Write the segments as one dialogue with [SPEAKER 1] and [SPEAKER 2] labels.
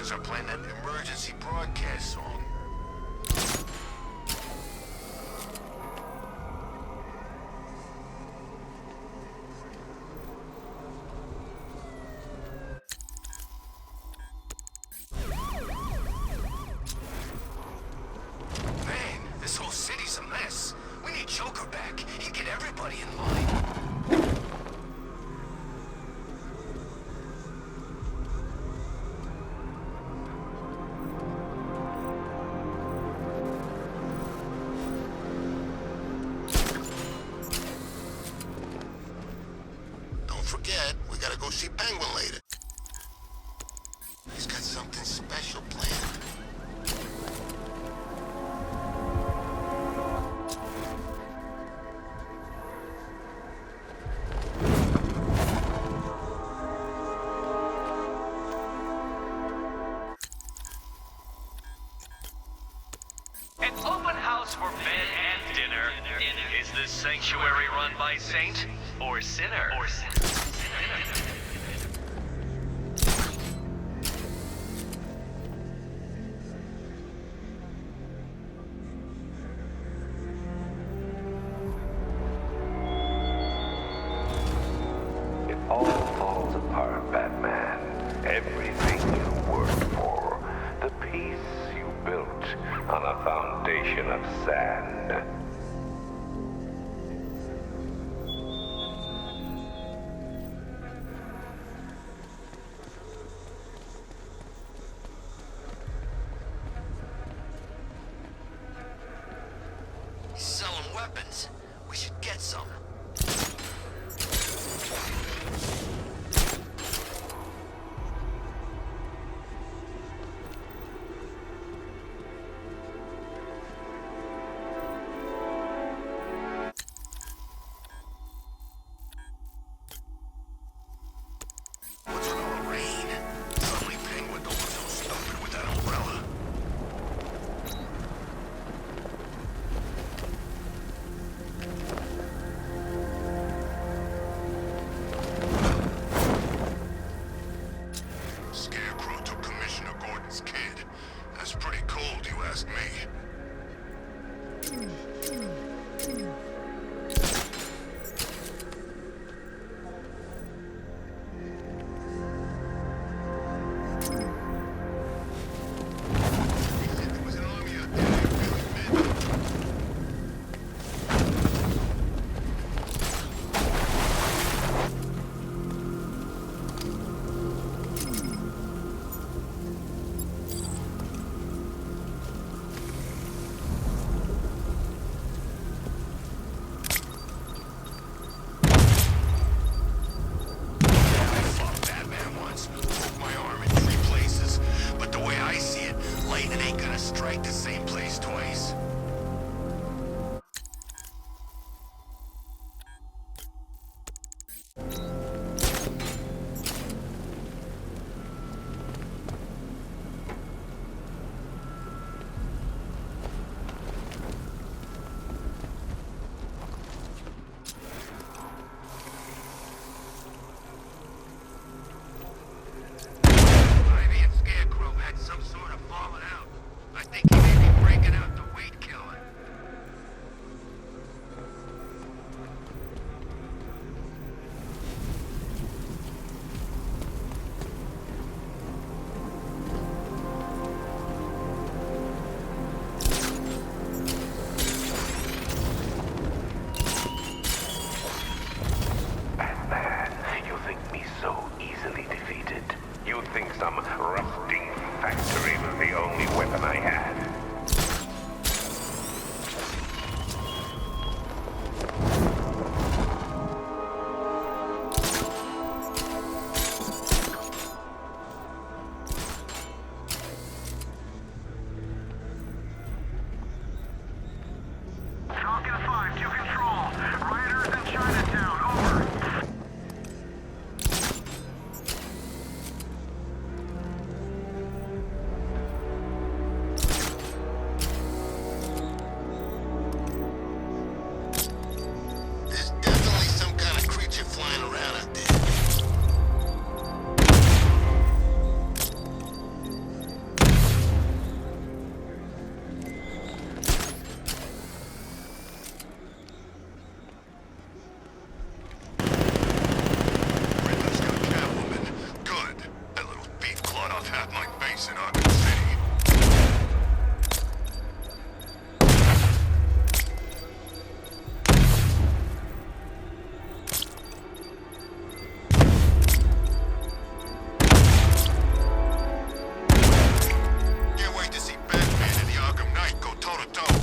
[SPEAKER 1] Studios are playing that emergency broadcast song. Man, this whole city's a mess. We need Joker back. He'd get everybody in line. Forget, we gotta go see Penguin later. He's got something special planned.
[SPEAKER 2] An open house for bed and dinner. Is this sanctuary run by saint or sinner?
[SPEAKER 3] It all falls apart, Batman. Everything you worked for. The peace you built on a foundation of sand.
[SPEAKER 1] He's selling weapons. We should get some. What's with all the rain? Suddenly Penguin don't look so stupid with that umbrella. Scarecrow took Commissioner Gordon's kid. That's pretty cold, you ask me. He said there was an army out there that really meant. I fought Batman once, broke my arm in 3 places, but the way I see it, lightning ain't gonna strike the same place twice. Ivy and Scarecrow had some sort of falling out. I think he may be breaking out the weed killer.
[SPEAKER 3] Batman, you think me so easily defeated? You think some rusting factory was the only weapon I had?
[SPEAKER 4] Falcon 5 to control. Riders in Chinatown, over.
[SPEAKER 1] plot off half my base in Arkham City. Can't wait to see Batman and the Arkham Knight go toe-to-toe.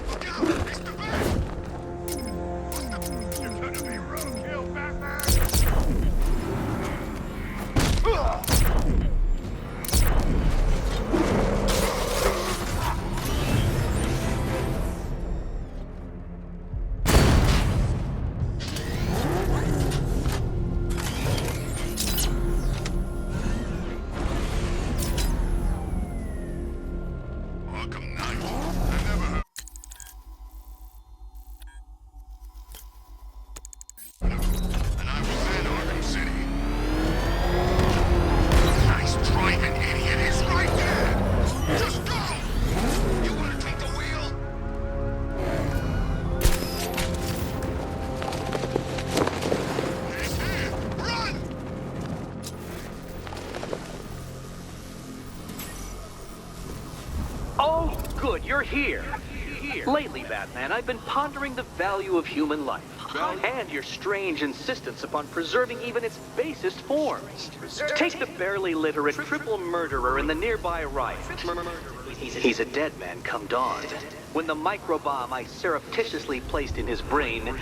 [SPEAKER 1] Look out! It's the Bat! You're gonna be roadkill, Batman! Arkham Knight? I never heard. And I was in Arkham City. Nice driving, idiot! It's right there! Just go! You wanna take the wheel? He's here! Run!
[SPEAKER 5] Oh, good, you're here. Lately, Batman, I've been pondering the value of human life. And your strange insistence upon preserving even its basest forms. Take the barely literate triple murderer in the nearby riot. He's a dead man come dawn. When the microbomb I surreptitiously placed in his brain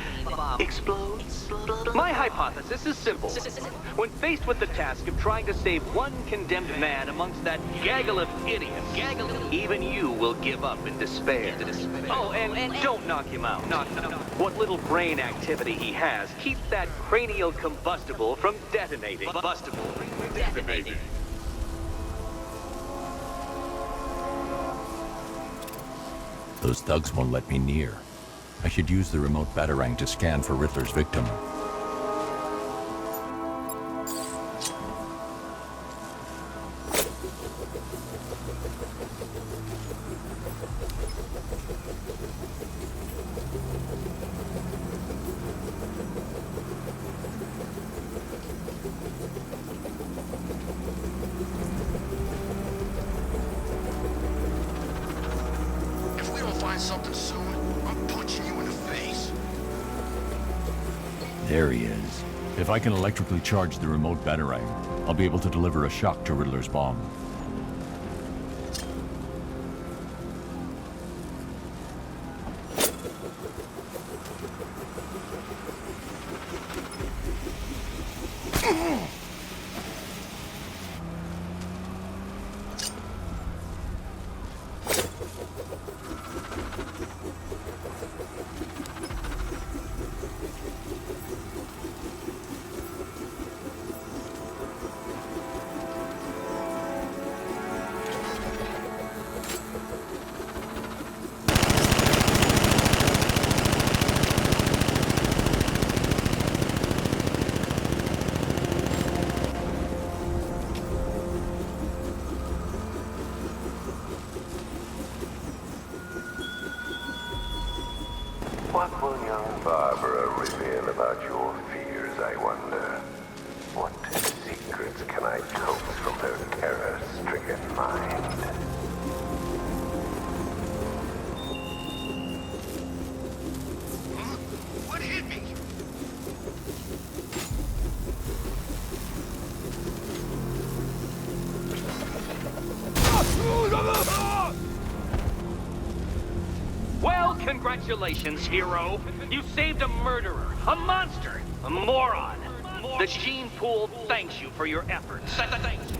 [SPEAKER 5] explodes. My hypothesis is simple. When faced with the task of trying to save one condemned man amongst that gaggle of idiots, even you will give up in despair. Oh, and don't knock him out. What little brain activity he has keeps that cranial combustible from detonating. Detonating.
[SPEAKER 6] Those thugs won't let me near. I should use the remote batarang to scan for Riddler's victim.
[SPEAKER 1] If we don't find something soon, I'm punching you in the face.
[SPEAKER 6] There he is. If I can electrically charge the remote batarang, I'll be able to deliver a shock to Riddler's bomb.
[SPEAKER 3] What will young Barbara reveal about your fears, I wonder? What secrets can I coax from her terror-stricken mind?
[SPEAKER 1] Huh? What hit me?
[SPEAKER 5] Well, congratulations, hero. You saved a murderer, a monster, a moron. The gene pool thanks you for your efforts.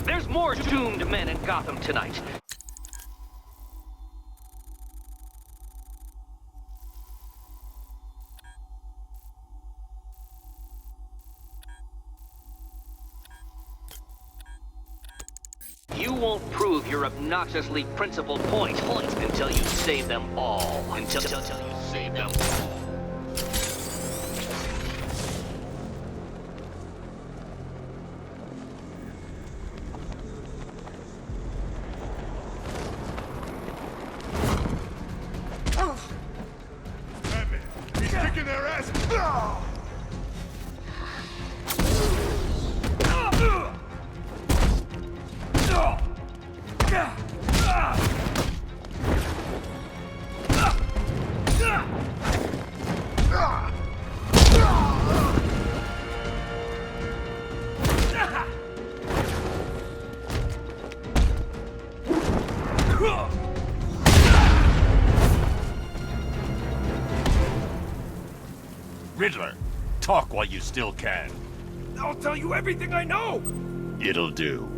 [SPEAKER 5] There's more doomed men in Gotham tonight. You won't prove your obnoxiously principled point until you save them all. Until you save them all.
[SPEAKER 1] Batman, he's kicking their ass.
[SPEAKER 7] Talk while you still can.
[SPEAKER 8] I'll tell you everything I know!
[SPEAKER 7] It'll do.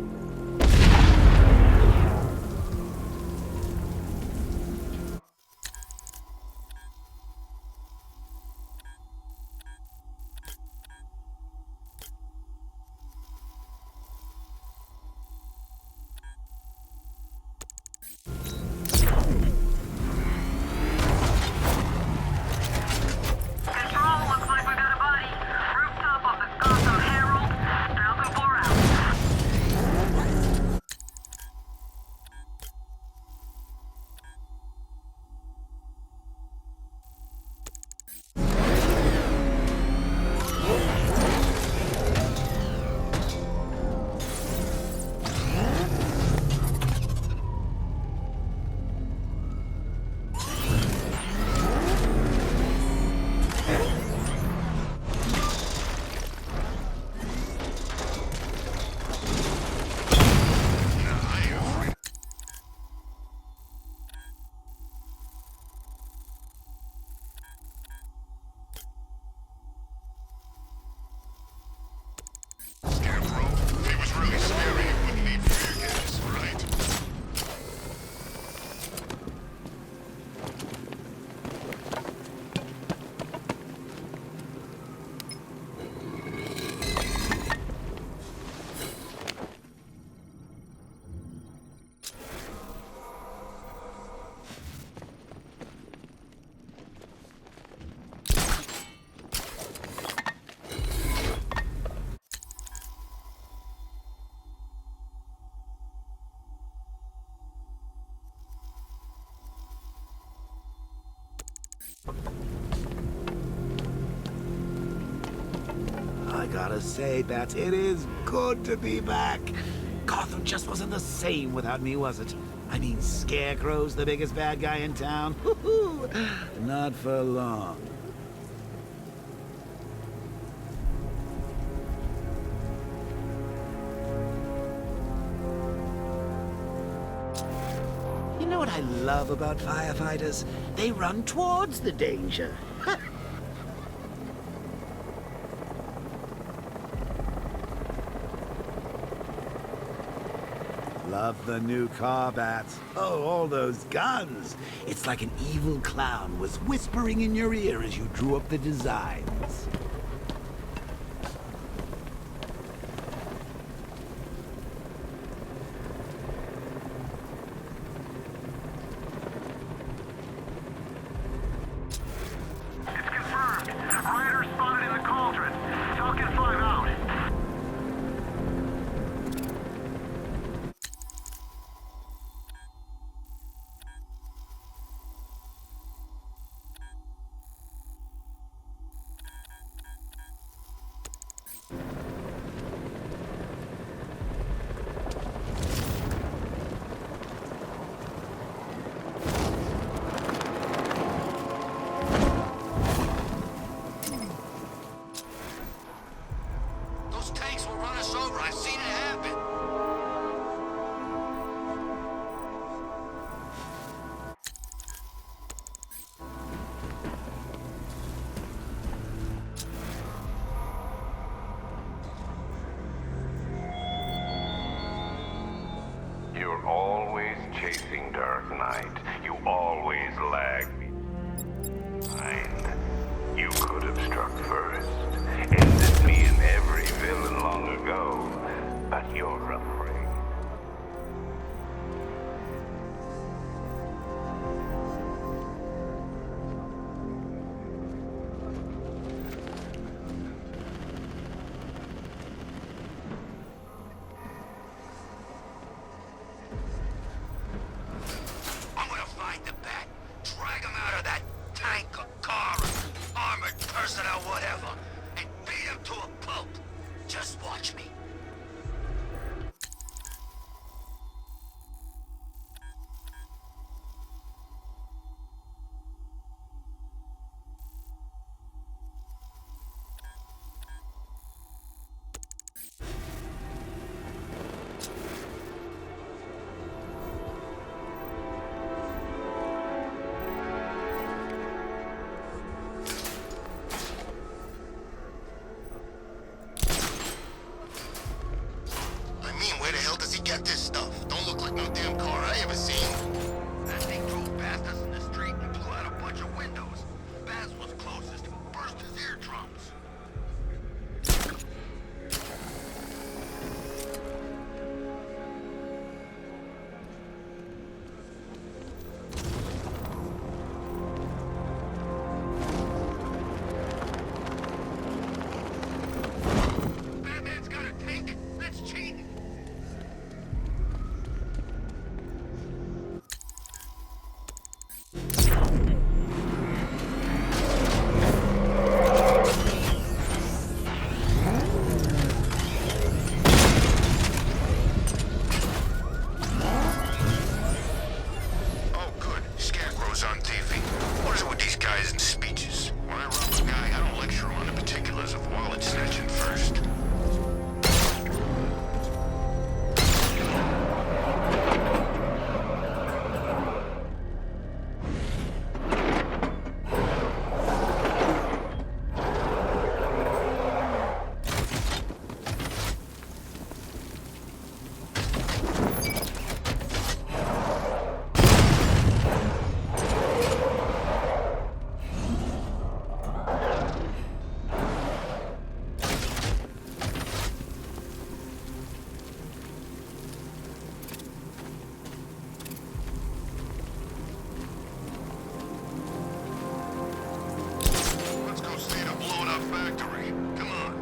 [SPEAKER 4] Control, looks like we got a body. Rooftop of the Gotham Herald. 1004 out.
[SPEAKER 1] Scarecrow, if it was really scary, you wouldn't need fear gas, right?
[SPEAKER 9] I gotta say, Bats, it is good to be back. Gotham just wasn't the same without me, was it? I mean, Scarecrow's the biggest bad guy in town. Woo-hoo. Not for long. You know what I love about firefighters? They run towards the danger. Love the new car, Bats. Oh, all those guns. It's like an evil clown was whispering in your ear as you drew up the designs.
[SPEAKER 4] It's confirmed. Rider spotted in the cauldron. Falcon 5 out.
[SPEAKER 1] Those tanks will run us over. I've seen it happen.
[SPEAKER 3] You're always chasing Dark Knight. You always lag behind. You could have struck first. Ended me and every villain long ago. But you're afraid.
[SPEAKER 1] I'm gonna find the bat, drag him out of that tank or car or armored person or whatever, and beat him to a pulp. this stuff. Don't look like no damn car I ever seen. That thing drove past us in the street and blew out a bunch of windows. Baz was closest. Burst his eardrums. Batman's got a tank. That's cheating. Oh, good. Scarecrow's on TV. What is it with these guys and speeches? When I rob a guy, I don't lecture on the particulars of wallet snatching first. Let's go see the blown up factory. Come on.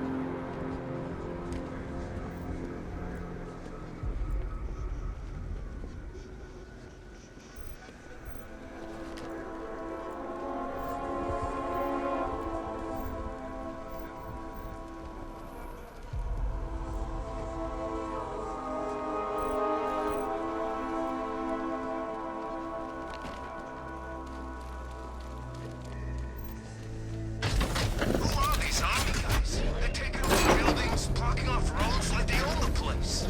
[SPEAKER 1] Who are these army guys? They're taking over buildings, blocking off roads like they own the place.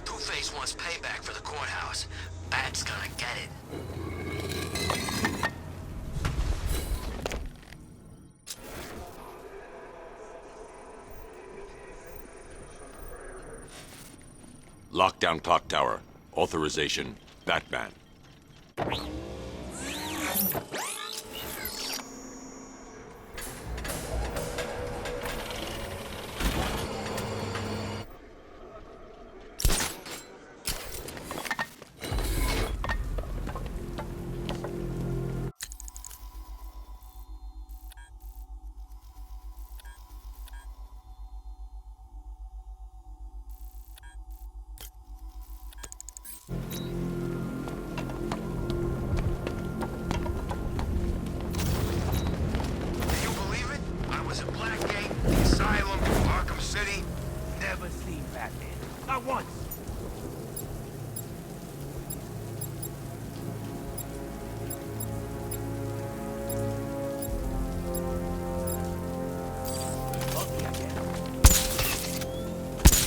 [SPEAKER 1] Two-Face wants payback for the courthouse. Bat's gonna get it.
[SPEAKER 7] Lockdown clock tower. Authorization. Batman.
[SPEAKER 1] Can you believe it? I was at Blackgate, the Asylum, Arkham City.
[SPEAKER 8] Never seen Batman. Not once. Lucky, I guess.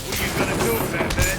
[SPEAKER 8] What are you gonna do, Batman?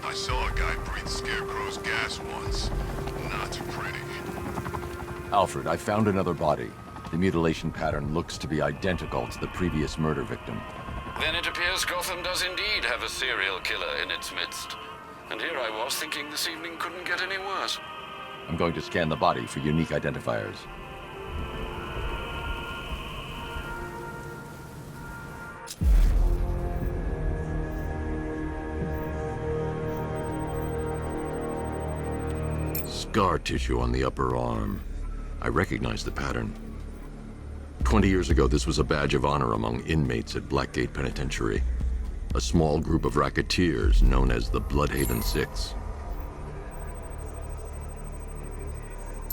[SPEAKER 1] I saw a guy breathe Scarecrow's gas once. Not pretty.
[SPEAKER 6] Alfred, I found another body. The mutilation pattern looks to be identical to the previous murder victim.
[SPEAKER 10] Then it appears Gotham does indeed have a serial killer in its midst. And here I was thinking this evening couldn't get any worse.
[SPEAKER 6] I'm going to scan the body for unique identifiers. Scar tissue on the upper arm. I recognize the pattern. 20 years ago, this was a badge of honor among inmates at Blackgate Penitentiary. A small group of racketeers known as the Bloodhaven Six.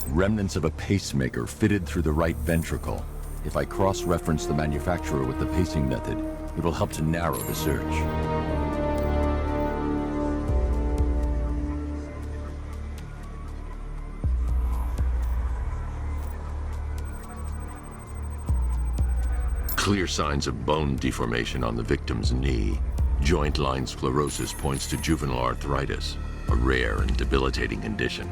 [SPEAKER 6] Remnants of a pacemaker fitted through the right ventricle. If I cross-reference the manufacturer with the pacing method, it will help to narrow the search. Clear signs of bone deformation on the victim's knee. Joint line sclerosis points to juvenile arthritis, a rare and debilitating condition.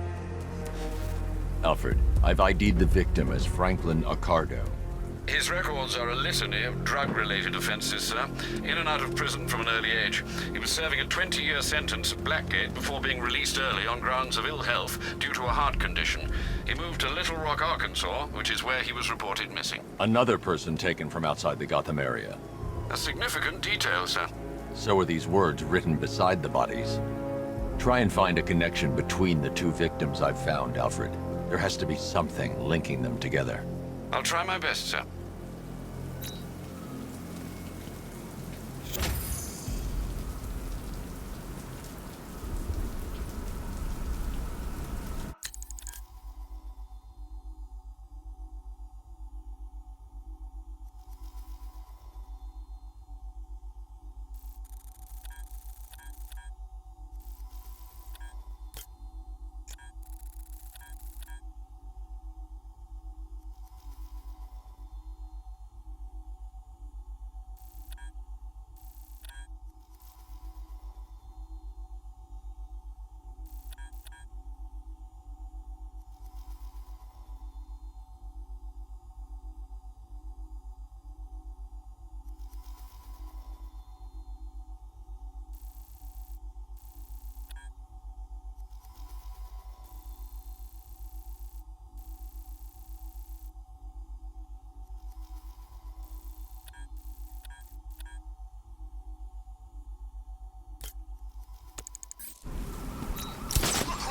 [SPEAKER 6] Alfred, I've ID'd the victim as Franklin Accardo.
[SPEAKER 10] His records are a litany of drug-related offenses, sir. In and out of prison from an early age. He was serving a 20-year sentence at Blackgate before being released early on grounds of ill health due to a heart condition. He moved to Little Rock, Arkansas, which is where he was reported missing.
[SPEAKER 6] Another person taken from outside the Gotham area.
[SPEAKER 10] A significant detail, sir.
[SPEAKER 6] So are these words written beside the bodies. Try and find a connection between the two victims I've found, Alfred. There has to be something linking them together.
[SPEAKER 10] I'll try my best, sir.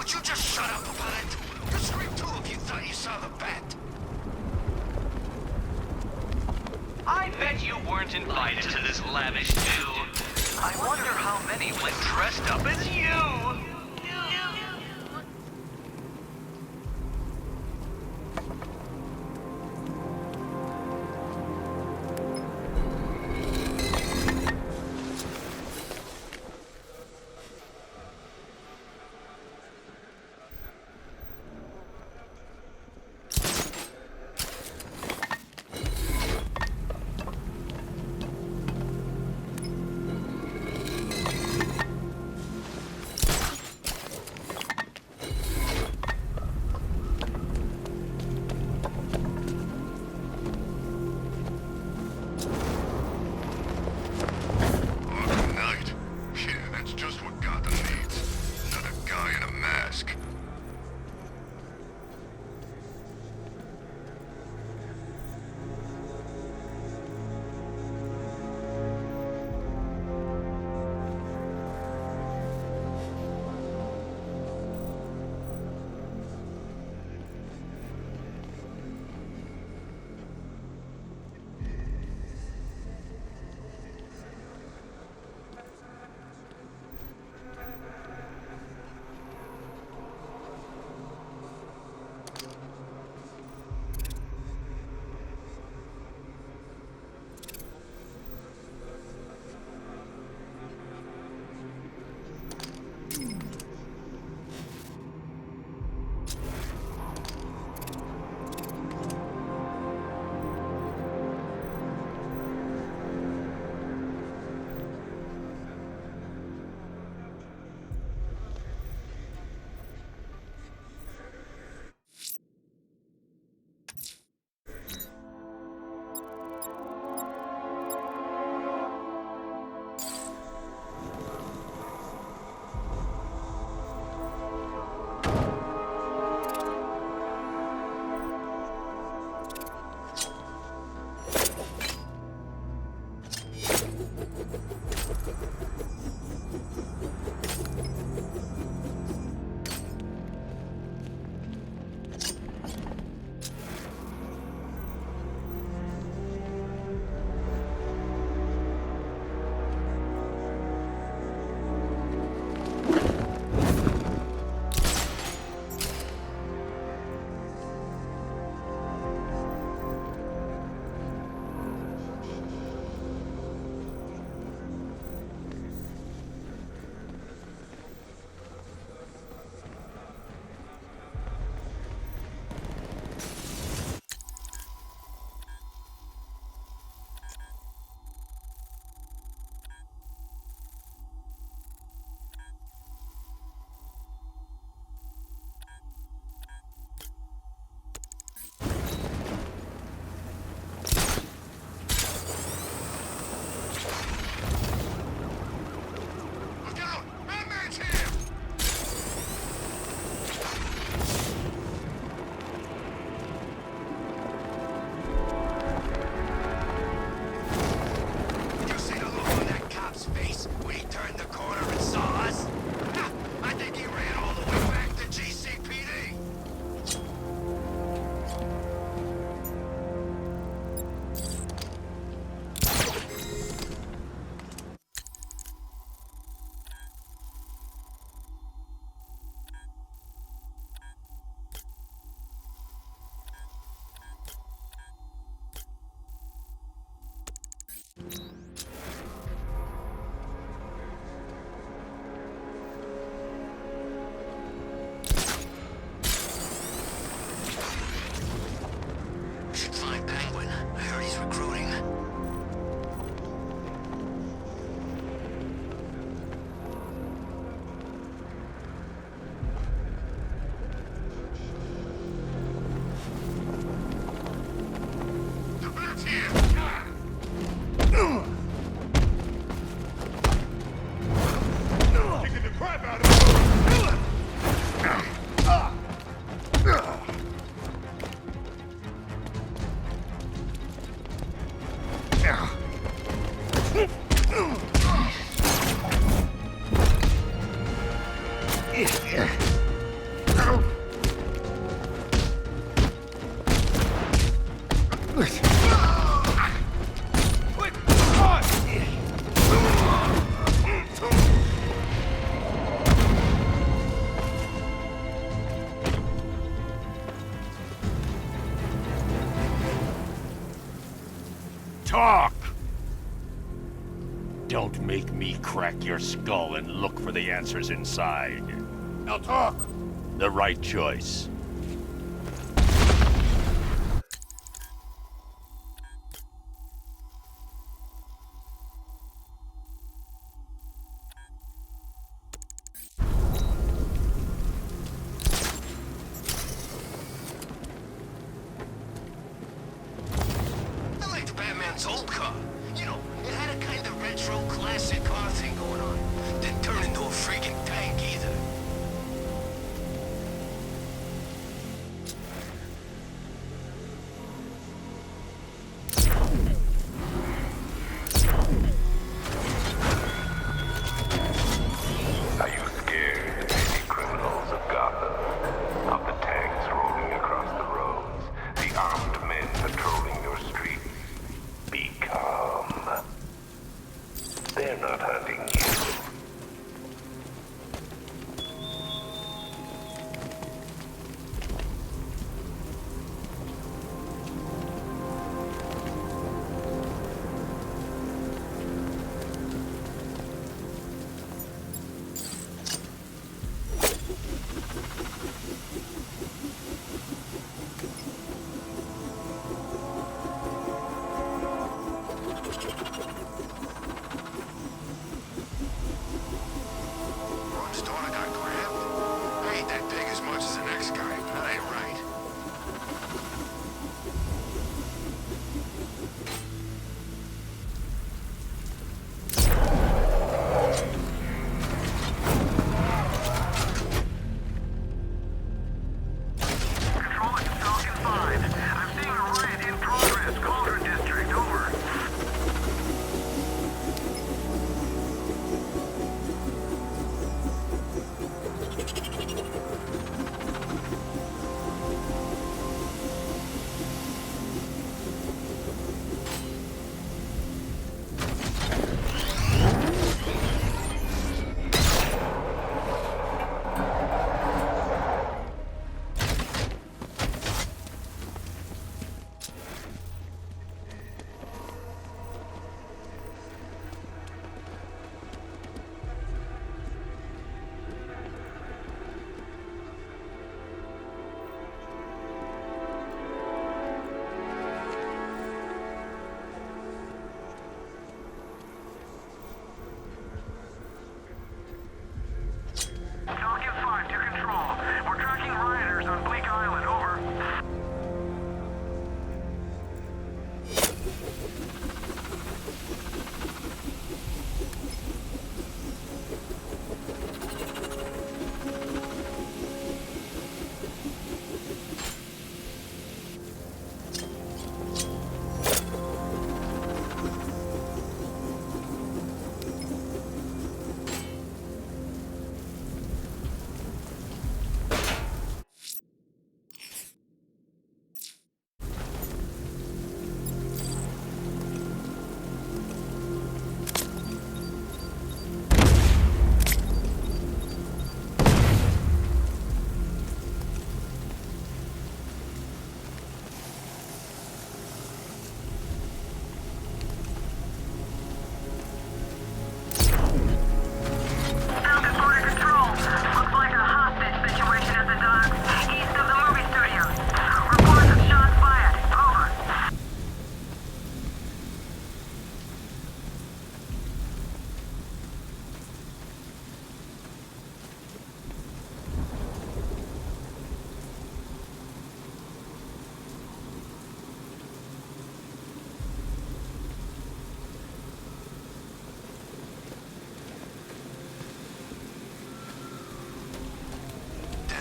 [SPEAKER 1] Would you just shut up about it? You screamed too if you thought you saw the bat.
[SPEAKER 2] I bet you weren't invited to this lavish do. I wonder how many went dressed up as you.
[SPEAKER 1] recruiting. The bat's here!
[SPEAKER 8] Kicking the crap out of him!
[SPEAKER 11] Talk! Don't make me crack your skull and look for the answers inside.
[SPEAKER 8] Now talk!
[SPEAKER 11] The right choice.
[SPEAKER 1] I liked Batman's old car. You know, it had a kind of retro classic car thing going on. Didn't turn into a freaking tank either.
[SPEAKER 3] Are you scared, petty criminals of Gotham? Of the tanks rolling across the roads? The armed men patrolling your streets? Be calm. They're not hunting you.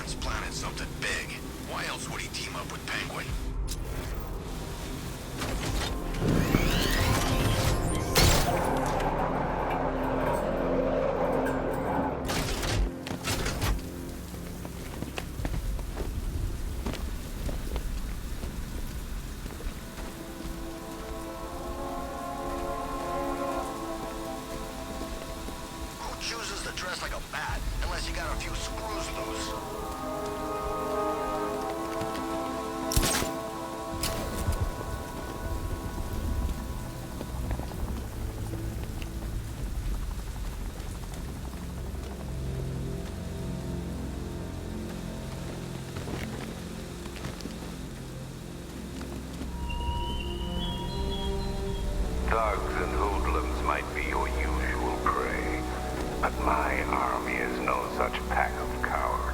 [SPEAKER 1] Batman's planning something big. Why else would he team up with Penguin? Chooses to dress like a bat, unless you got a few screws loose.
[SPEAKER 3] Thugs and hoodlums might be your usual prey, but my army is no such pack of cowards.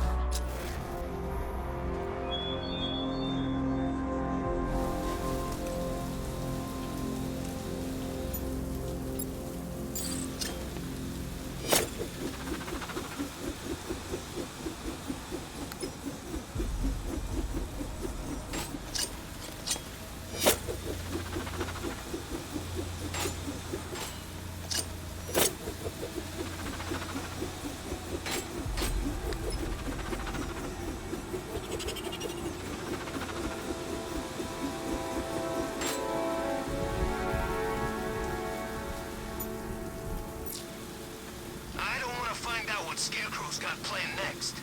[SPEAKER 1] Scarecrow's got planned next.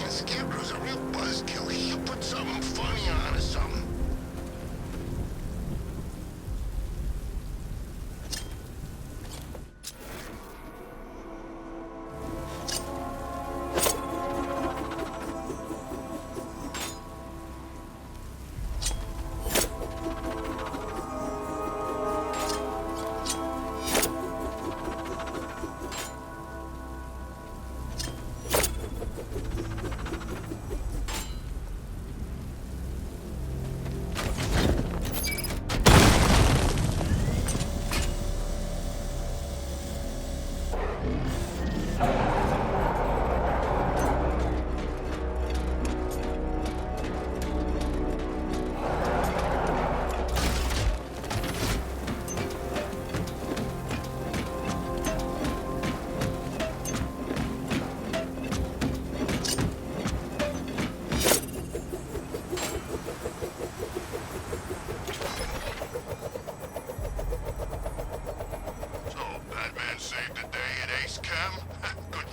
[SPEAKER 1] Scarecrow's a real buzzkill. He should put something funny on or something. Saved the day at Ace Chem? Good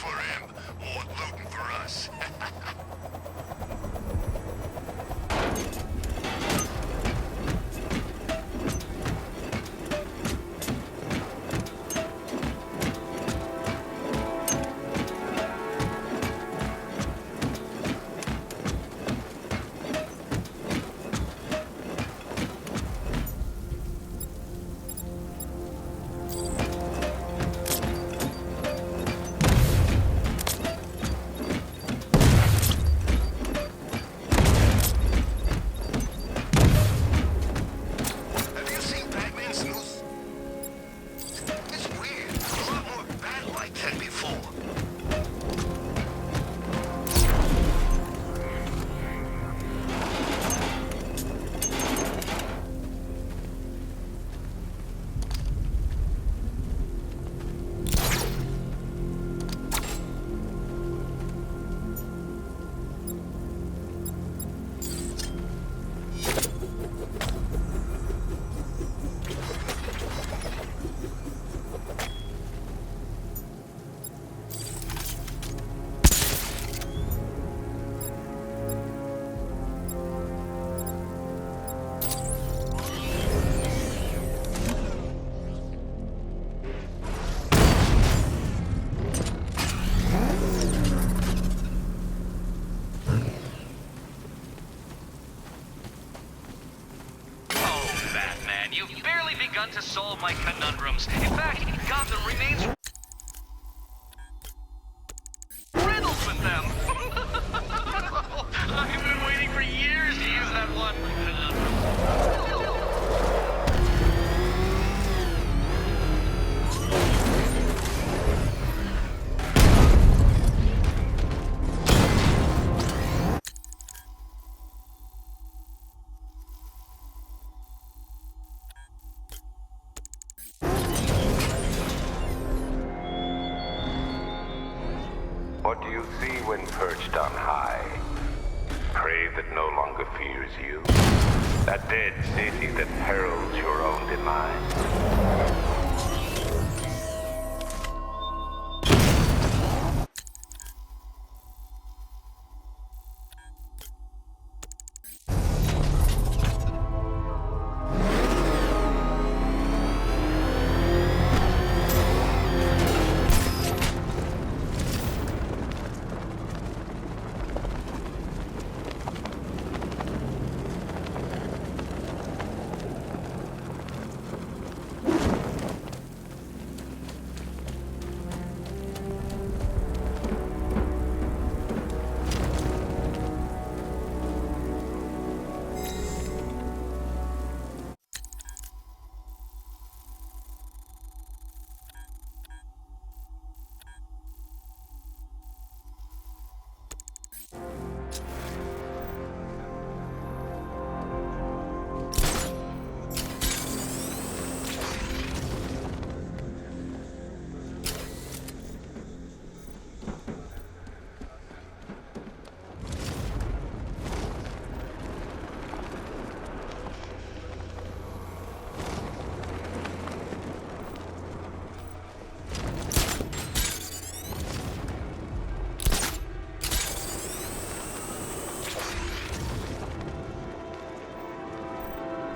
[SPEAKER 2] solve my conundrums. In fact, Gotham remains riddled with them. I've been waiting for years to use that one.
[SPEAKER 3] What do you see when perched on high? Prey that no longer fears you? A dead city that heralds your own demise?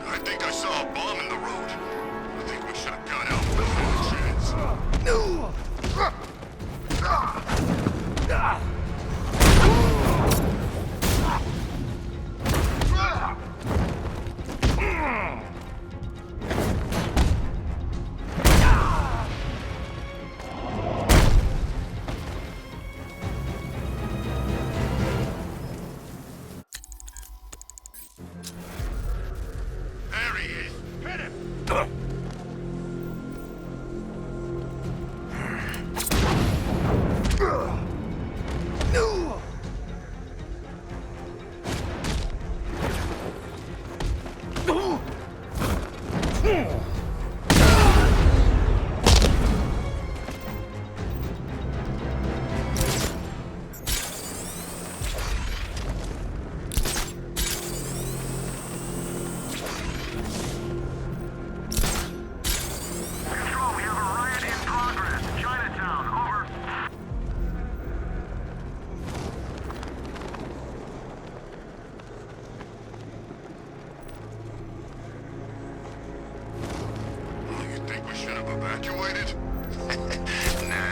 [SPEAKER 1] I think I saw a bomb in the road. I think we should have got out before the chance. There he is. Hit him.
[SPEAKER 4] Control, we have a riot in progress. Chinatown, over.
[SPEAKER 1] You think we should have evacuated? Nah.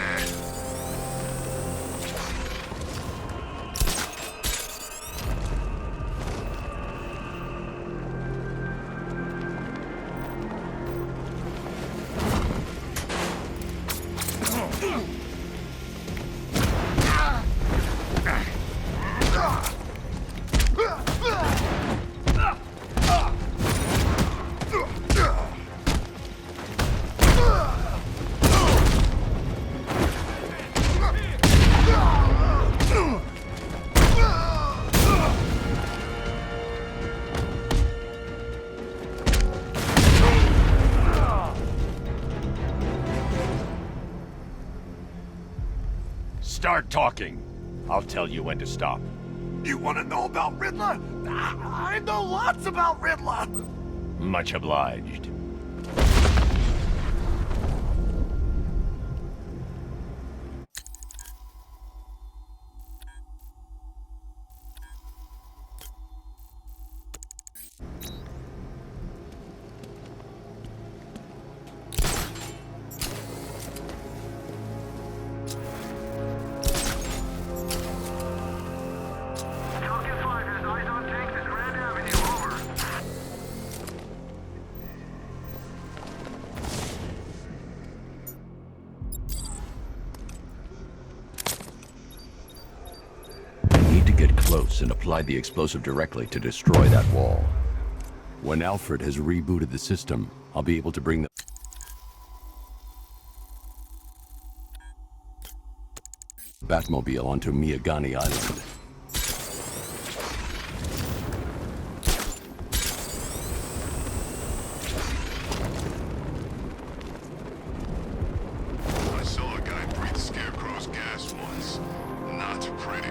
[SPEAKER 11] Start talking. I'll tell you when to stop.
[SPEAKER 8] You want to know about Riddler? I know lots about Riddler.
[SPEAKER 11] Much obliged.
[SPEAKER 4] Falcon 5 has eyes on tanks at Grand Avenue, over.
[SPEAKER 6] get close and apply the explosive directly to destroy that wall. When Alfred has rebooted the system, I'll be able to bring the Batmobile onto Miyagani Island.
[SPEAKER 1] I saw a guy breathe Scarecrow's gas once. Not pretty.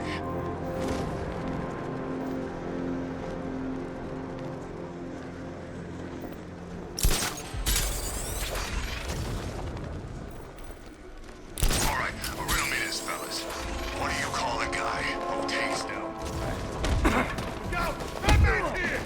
[SPEAKER 1] All right, riddle me this, fellas. What do you call a guy who takes them?
[SPEAKER 8] Yo, Batman's here!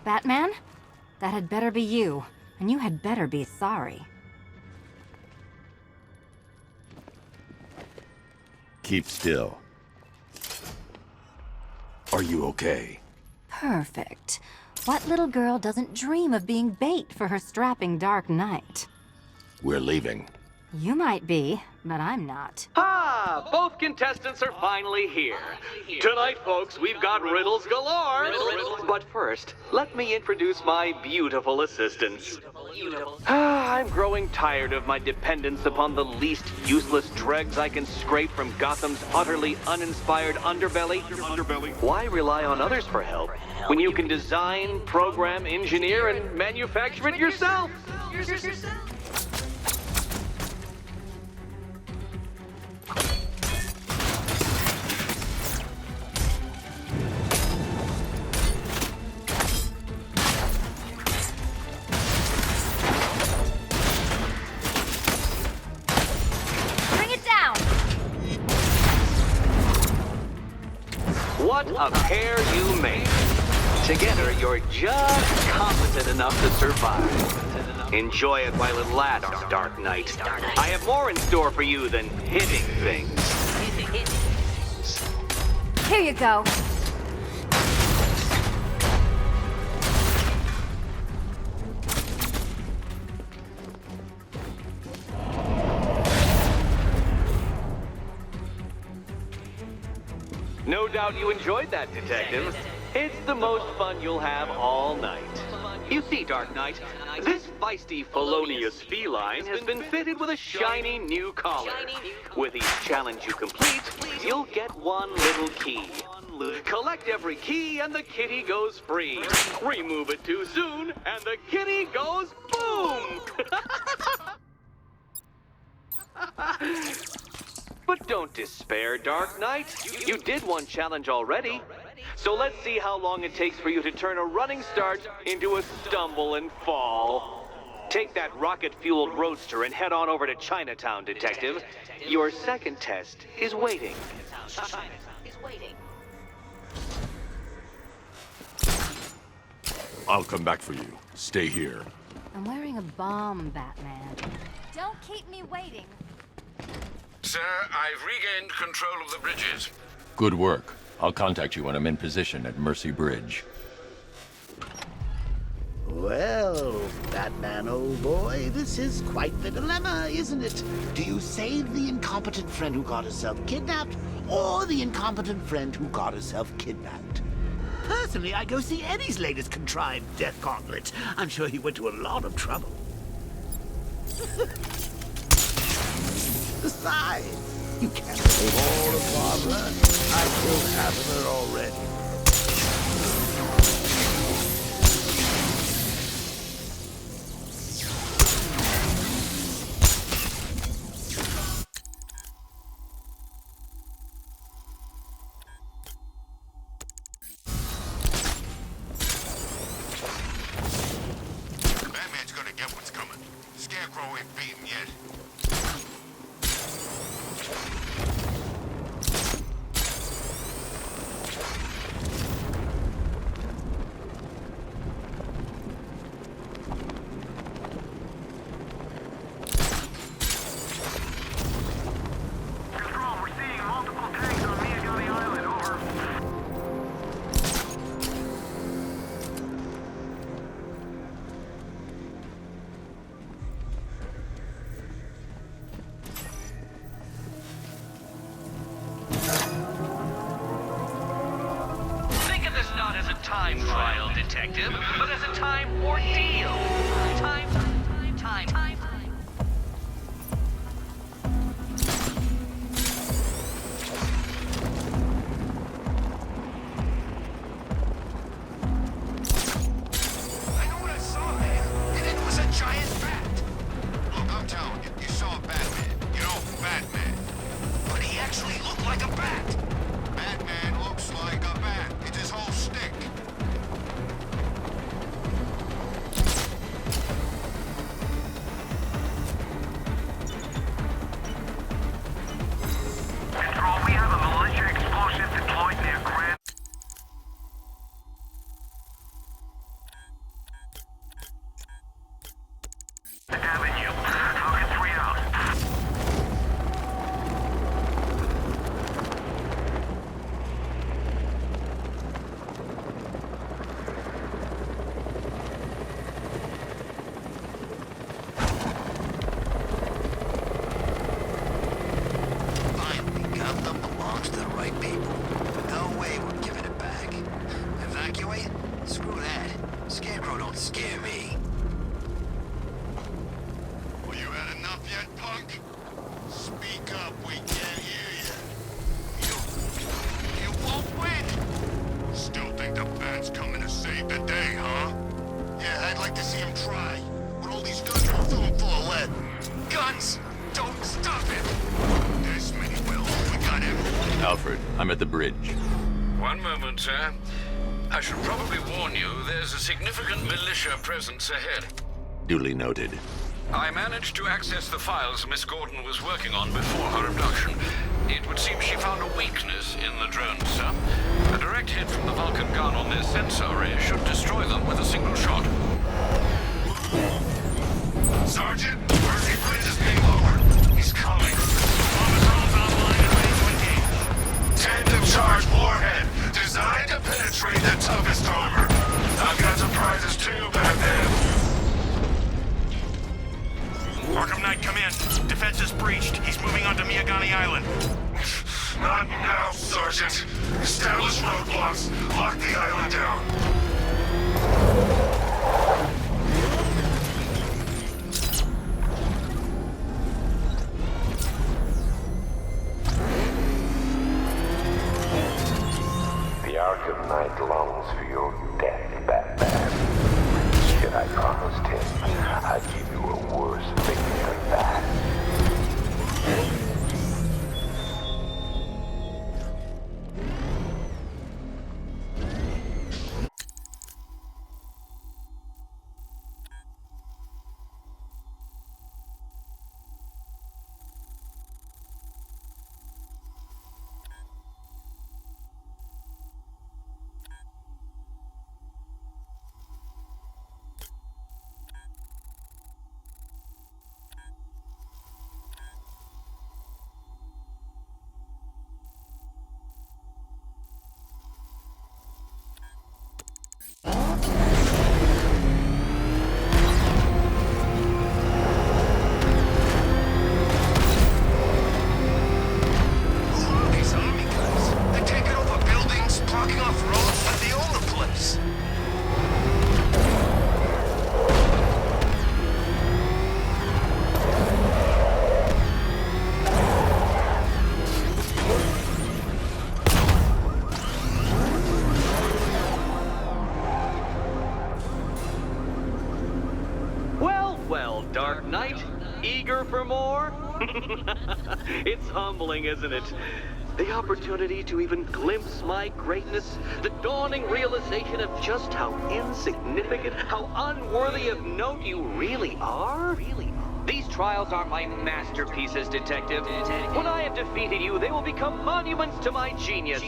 [SPEAKER 12] Batman? That had better be you, and you had better be sorry.
[SPEAKER 6] Keep still. Are you okay?
[SPEAKER 12] Perfect. What little girl doesn't dream of being bait for her strapping Dark Knight?
[SPEAKER 6] We're leaving.
[SPEAKER 12] You might be, but I'm not.
[SPEAKER 5] Ah, both contestants are finally here. Tonight, folks, we've got riddles galore. But first, let me introduce my beautiful assistants. I'm growing tired of my dependence upon the least useless dregs I can scrape from Gotham's utterly uninspired underbelly. Why rely on others for help when you can design, program, engineer, and manufacture it yourself? What a pair you make. Together, you're just competent enough to survive. Enjoy it while it lasts, Dark Knight. I have more in store for you than hitting things.
[SPEAKER 12] Here you go.
[SPEAKER 5] No doubt you enjoyed that, Detective. It's the most fun you'll have all night. You see, Dark Knight, this feisty, felonious feline has been fitted with a shiny new collar. With each challenge you complete, you'll get one little key. Collect every key and the kitty goes free. Remove it too soon and the kitty goes boom! But don't despair, Dark Knight. You did one challenge already. So let's see how long it takes for you to turn a running start into a stumble and fall. Take that rocket-fueled roadster and head on over to Chinatown, Detective. Your second test is waiting.
[SPEAKER 7] I'll come back for you. Stay here.
[SPEAKER 12] I'm wearing a bomb, Batman. Don't keep me waiting.
[SPEAKER 10] Sir, I've regained control of the bridges.
[SPEAKER 6] Good work. I'll contact you when I'm in position at Mercy Bridge.
[SPEAKER 9] Well, Batman, old boy, this is quite the dilemma, isn't it? Do you save the incompetent friend who got herself kidnapped, or the incompetent friend who got herself kidnapped? Personally, I'd go see Eddie's latest contrived death gauntlet. I'm sure he went to a lot of trouble. Besides, you can't save all of Barbara. I killed half of her already.
[SPEAKER 2] time trial, Detective, but as a time ordeal. Time.
[SPEAKER 1] I know what I saw, man. And it was a giant bat. Look, I'm telling you, you saw Batman. You know, Batman. But he actually looked like a bat. Batman looks like a bat. It's his whole stick.
[SPEAKER 4] Control, we have a militia explosive deployed near Grand Avenue. Falcon 3 out.
[SPEAKER 1] Finally, Gotham belongs to the right people. No way we're giving it back. Evacuate? Screw that. Scarecrow don't scare me. Well, you had enough yet, punk? Speak up, we can't hear you. You won't win! Still think the bat's coming to save the day, huh? Yeah, I'd like to see him try. With all these guns, we'll fill him full of lead. Guns! Don't stop it! This many will. We got him.
[SPEAKER 6] Alfred, I'm at the bridge.
[SPEAKER 10] One moment, sir. I should probably warn you, there's a significant militia presence ahead.
[SPEAKER 6] Duly noted.
[SPEAKER 10] I managed to access the files Miss Gordon was working on before her abduction. It would seem she found a weakness in the drones, sir. A direct hit from the Vulcan gun on their sensor array should destroy them with a single shot.
[SPEAKER 1] Sergeant, Mercy Bridge is being lowered. He's coming. Bomber drones online and ready to engage. Tandem charge warhead, designed to penetrate the toughest armor. I've got surprises too, Batman.
[SPEAKER 13] Arkham Knight, come in. Defense is breached. He's moving onto Miyagani Island.
[SPEAKER 1] Not now, Sergeant. Establish roadblocks. Lock the island down.
[SPEAKER 3] The Arkham Knight longs for your death, Batman. Yet I promised him I'd give you a worse fate than that.
[SPEAKER 1] These army guys, they're taking over buildings, blocking off roads, and they own the place.
[SPEAKER 5] Well, Dark Knight, eager for more? It's humbling, isn't it? The opportunity to even glimpse my greatness, the dawning realization of just how insignificant, how unworthy of note you really are. These trials are my masterpieces, Detective. When I have defeated you, they will become monuments to my genius,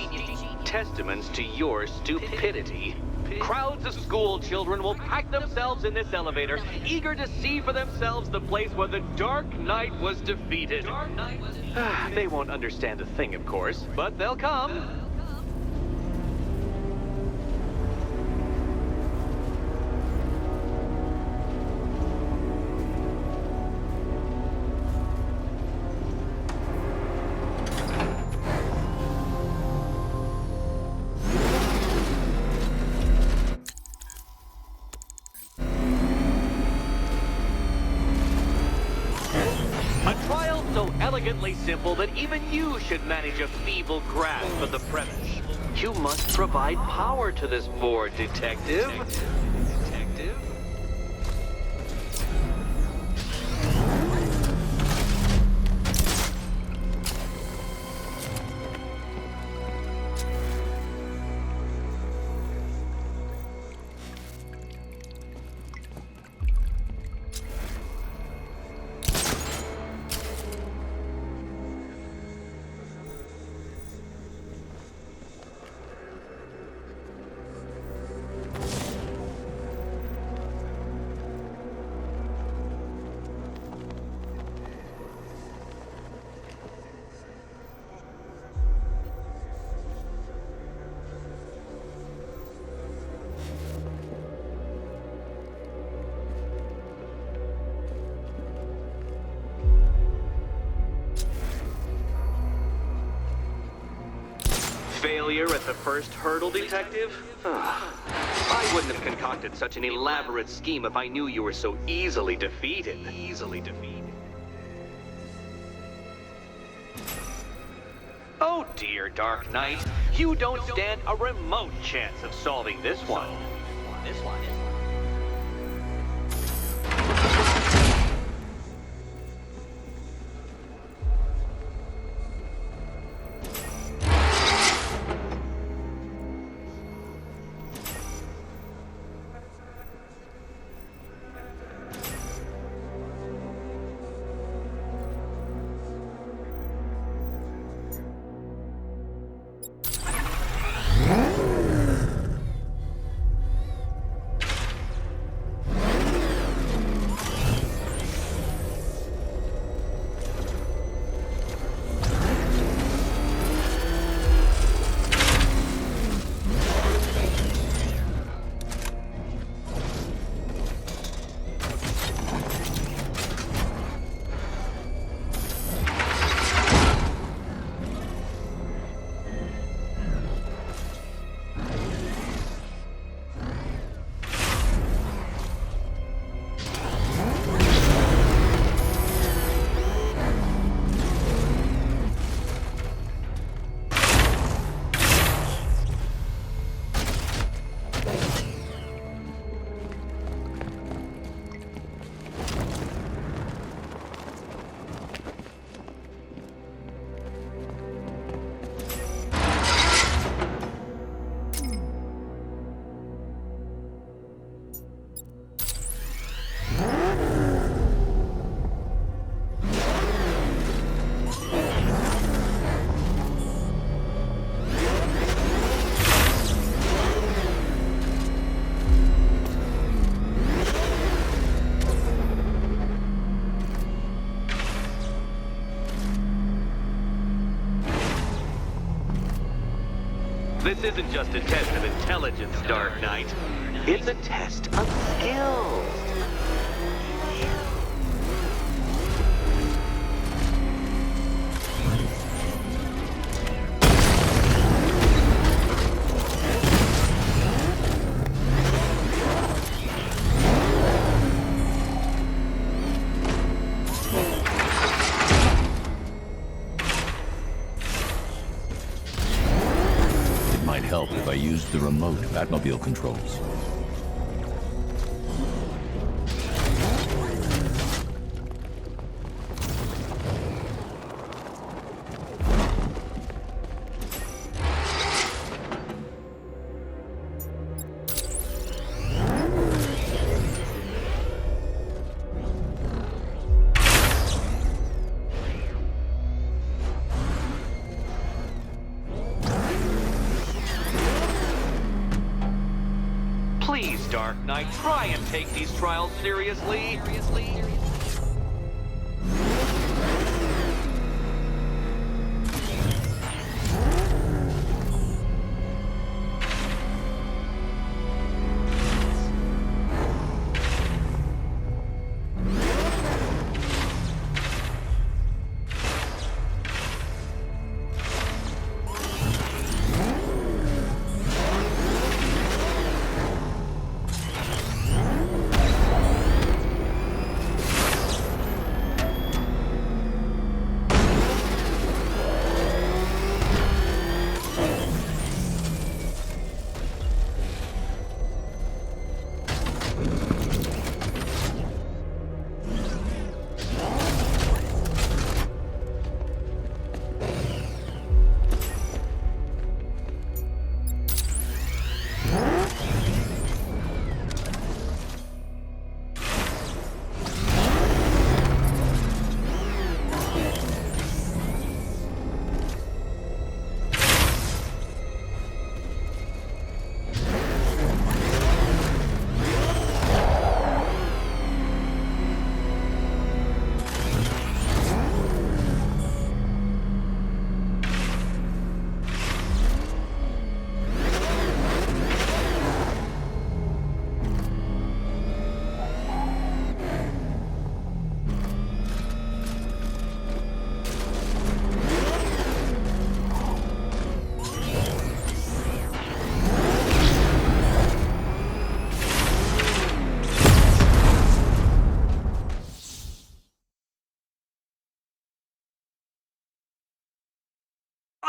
[SPEAKER 5] testaments to your stupidity. Crowds of school children will pack themselves in this elevator, eager to see for themselves the place where the Dark Knight was defeated. They won't understand a thing, of course, but they'll come. sufficiently simple that even you should manage a feeble grasp of the premise. You must provide power to this board, Detective. Failure at the first hurdle, Detective? I wouldn't have concocted such an elaborate scheme if I knew you were so easily defeated. Oh dear, Dark Knight. You don't stand a remote chance of solving this one. This isn't just a test of intelligence, Dark Knight. It's a test of skills.
[SPEAKER 6] Help if I used the remote Batmobile controls.
[SPEAKER 5] Please, Dark Knight, try and take these trials seriously.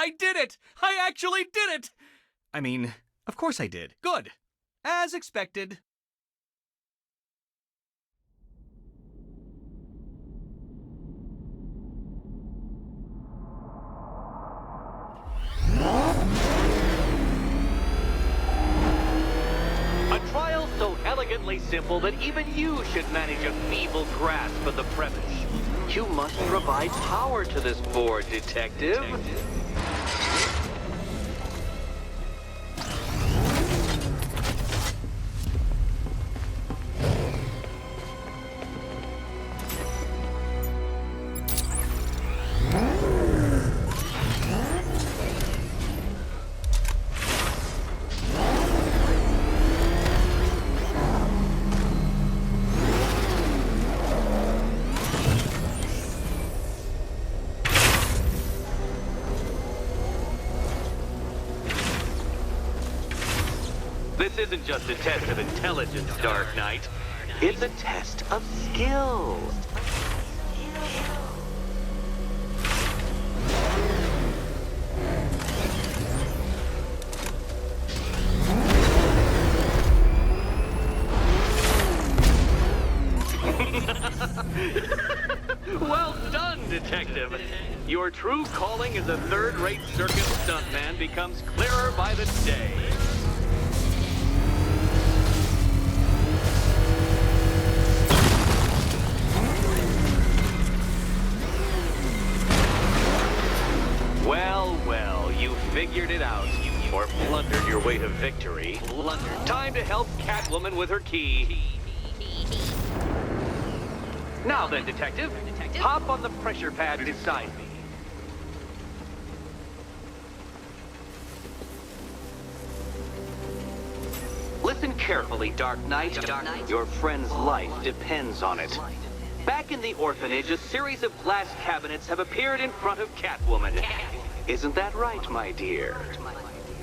[SPEAKER 5] I did it! I actually did it! I mean, of course I did. Good. As expected. A trial so elegantly simple that even you should manage a feeble grasp of the premise. You must provide power to this board, Detective. This isn't just a test of intelligence, Dark Knight. It's a test of skill. Well done, Detective. Your true calling as a third-rate circus stuntman becomes clearer by the day. Well, well, you figured it out. Or plundered your way to victory. Time to help Catwoman with her key. Now then, Detective, hop on the pressure pad beside me. Listen carefully, Dark Knight. Your friend's life depends on it. Back in the orphanage, a series of glass cabinets have appeared in front of Catwoman. Isn't that right, my dear?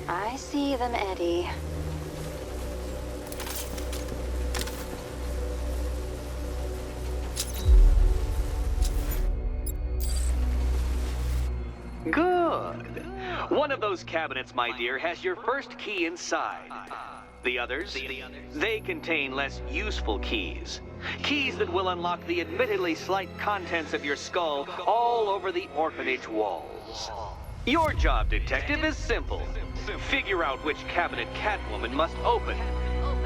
[SPEAKER 12] I see them, Eddie.
[SPEAKER 5] Good. One of those cabinets, my dear, has your first key inside. The others, they contain less useful keys. Keys that will unlock the admittedly slight contents of your skull all over the orphanage walls. Your job, Detective, is simple. Figure out which cabinet Catwoman must open.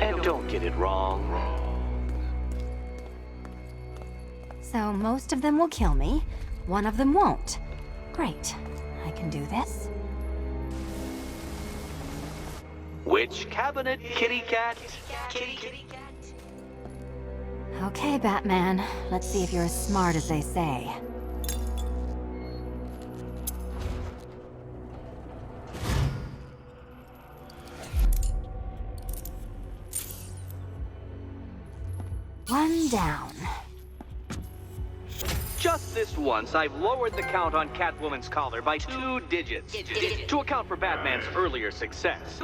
[SPEAKER 5] And don't get it wrong.
[SPEAKER 12] So most of them will kill me. One of them won't. Great. I can do this.
[SPEAKER 5] Which cabinet, kitty cat?
[SPEAKER 12] Okay, Batman. Let's see if you're as smart as they say. One down.
[SPEAKER 5] Just this once, I've lowered the count on Catwoman's collar by 2 digits to account for Batman's earlier success.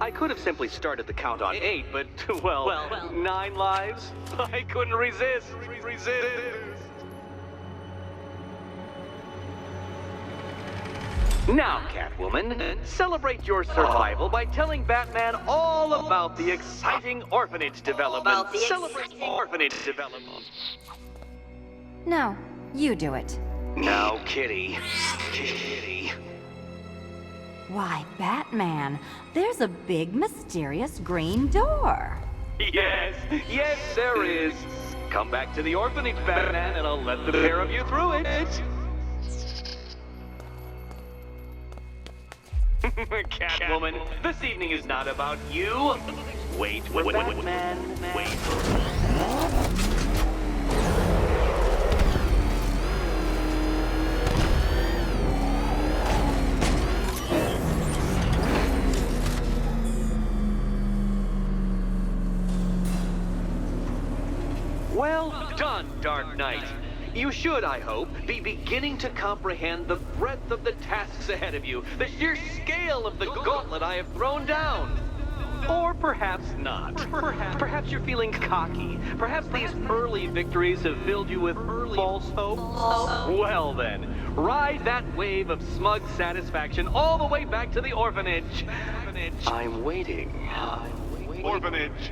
[SPEAKER 5] I could have simply started the count on 8, but, well, 9 lives? I couldn't resist. Now, Catwoman, celebrate your survival by telling Batman all about the exciting orphanage development. Celebrate orphanage development.
[SPEAKER 12] No, you do it.
[SPEAKER 5] Now, Kitty. Kitty.
[SPEAKER 12] Why, Batman, there's a big, mysterious green door.
[SPEAKER 5] Yes, there is. Come back to the orphanage, Batman, and I'll let the pair of you through it. Catwoman, this evening is not about you. Wait, Batman. Wait. Well done, Dark Knight. You should, I hope, be beginning to comprehend the breadth of the tasks ahead of you, the sheer scale of the gauntlet I have thrown down. Or perhaps not. Perhaps you're feeling cocky. Perhaps these early victories have filled you with false hope. Well then, Ride that wave of smug satisfaction all the way back to the orphanage. I'm waiting.
[SPEAKER 8] Orphanage.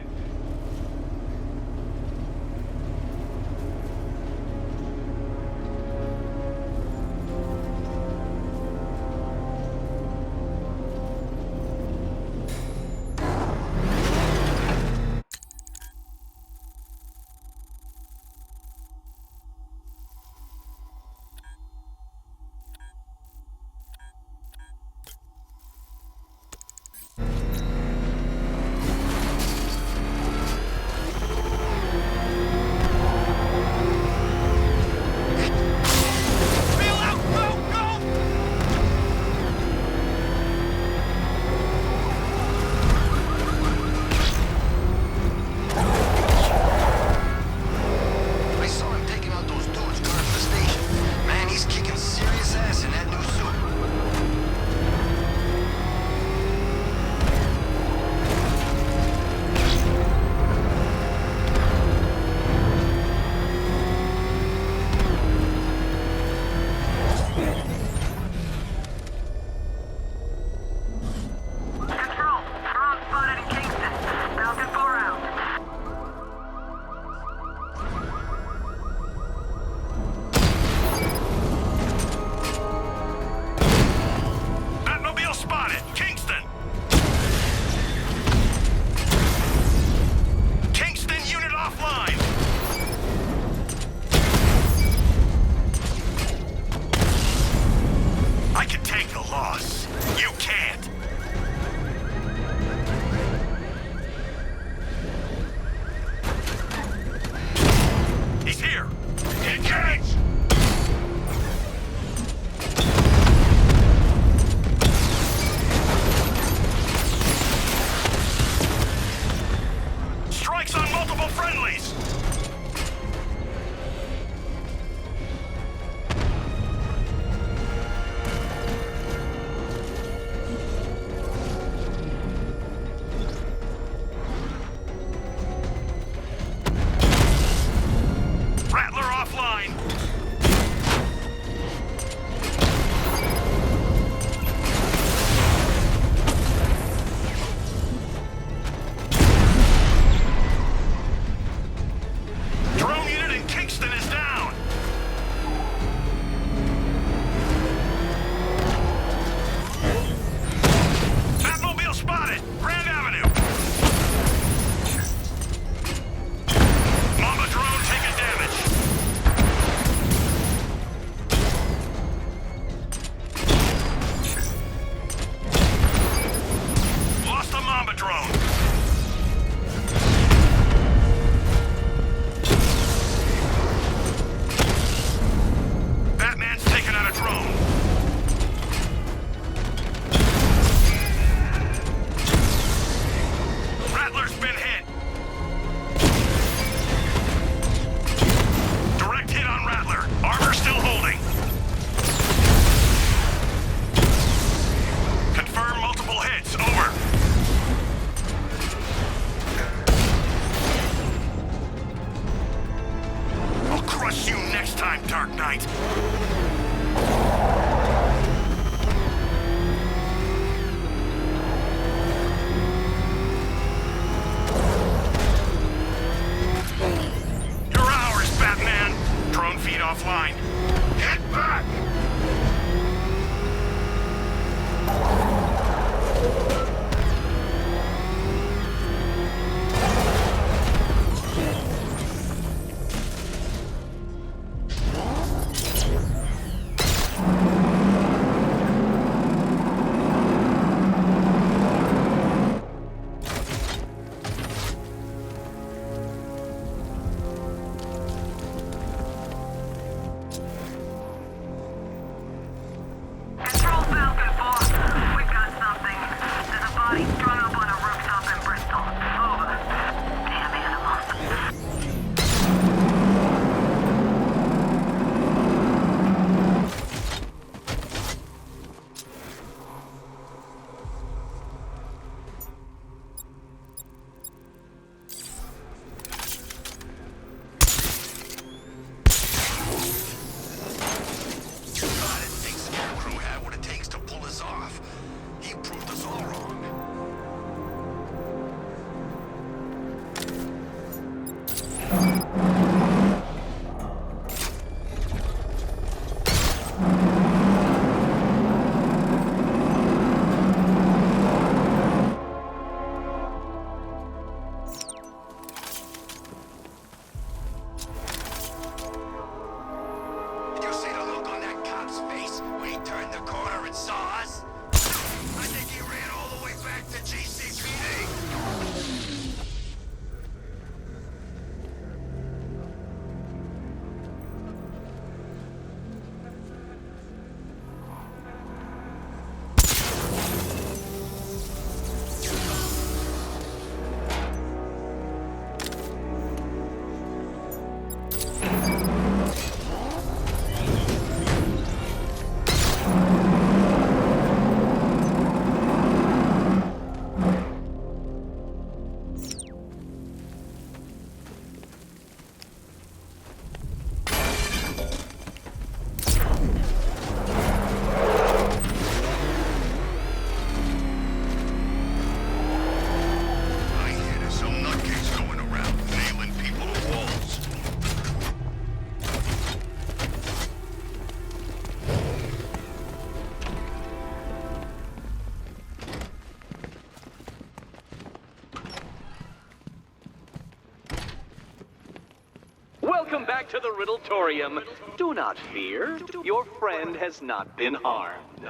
[SPEAKER 5] Welcome back to the Riddletorium. Do not fear. Your friend has not been harmed.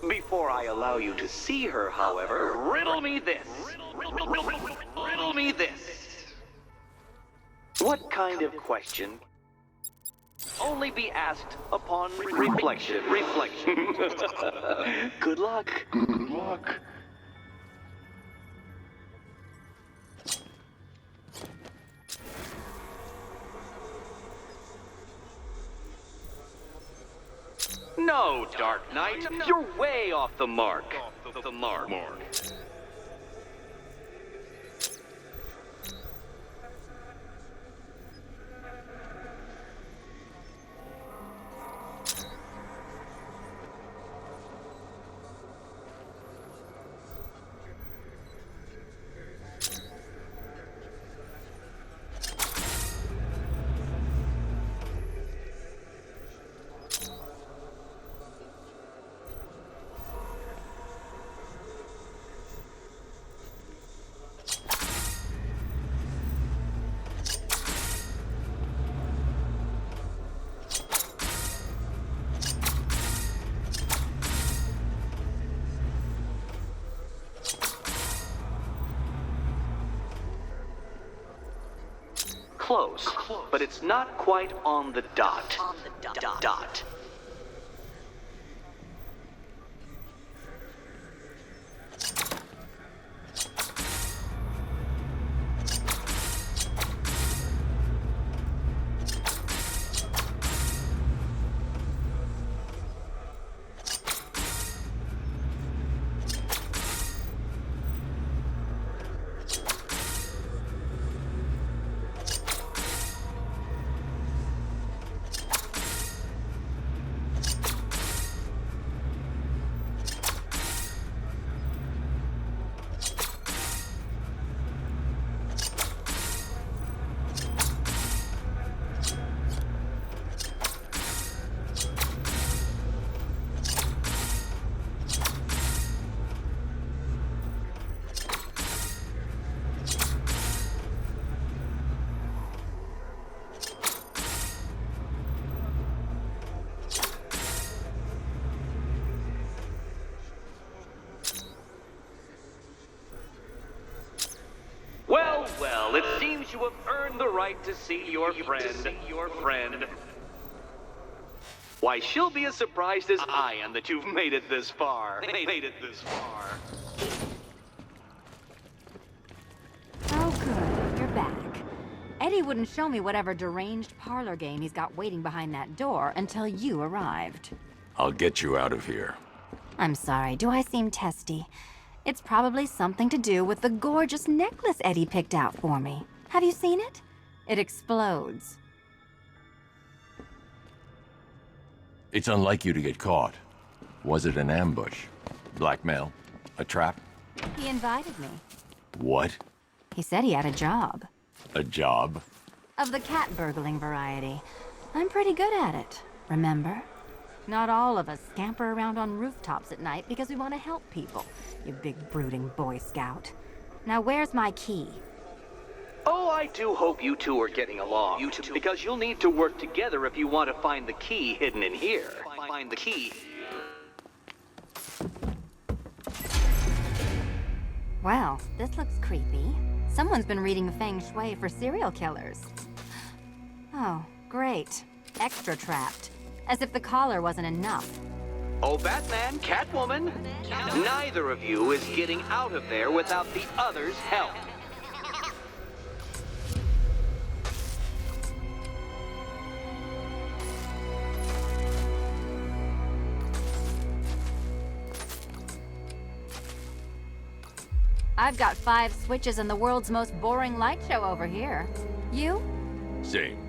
[SPEAKER 5] Before I allow you to see her, however, riddle me this. Riddle me this. What kind of question only be asked upon reflection? Good luck. Good luck. No, Dark Knight, you're way off the mark. Close, but it's not quite on the dot. Dot. Well, it seems you have earned the right to see your friend. Why, she'll be as surprised as I am that you've made it this far.
[SPEAKER 12] Oh, good. You're back. Eddie wouldn't show me whatever deranged parlor game he's got waiting behind that door until you arrived.
[SPEAKER 6] I'll get you out of here.
[SPEAKER 12] I'm sorry, do I seem testy? It's probably something to do with the gorgeous necklace Eddie picked out for me. Have you seen it? It explodes.
[SPEAKER 6] It's unlike you to get caught. Was it an ambush? Blackmail? A trap?
[SPEAKER 12] He invited me.
[SPEAKER 6] What?
[SPEAKER 12] He said he had a job.
[SPEAKER 6] A job?
[SPEAKER 12] Of the cat burgling variety. I'm pretty good at it, remember? Not all of us scamper around on rooftops at night because we want to help people, you big brooding Boy Scout. Now where's my key?
[SPEAKER 5] Oh, I do hope you two are getting along. Because you'll need to work together if you want to find the key hidden in here. Find the key.
[SPEAKER 12] Well, this looks creepy. Someone's been reading Feng Shui for serial killers. Oh, great. Extra trapped. As if the collar wasn't enough.
[SPEAKER 5] Oh, Batman, Catwoman, neither of you is getting out of there without the other's help.
[SPEAKER 12] I've got 5 switches and the world's most boring light show over here. You?
[SPEAKER 6] Same.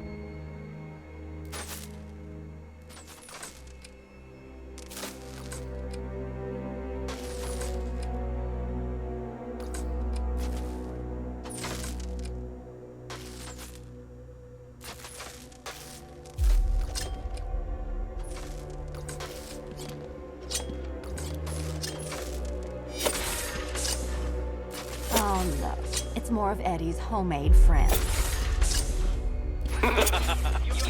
[SPEAKER 12] Oh no. It's more of Eddie's homemade friends.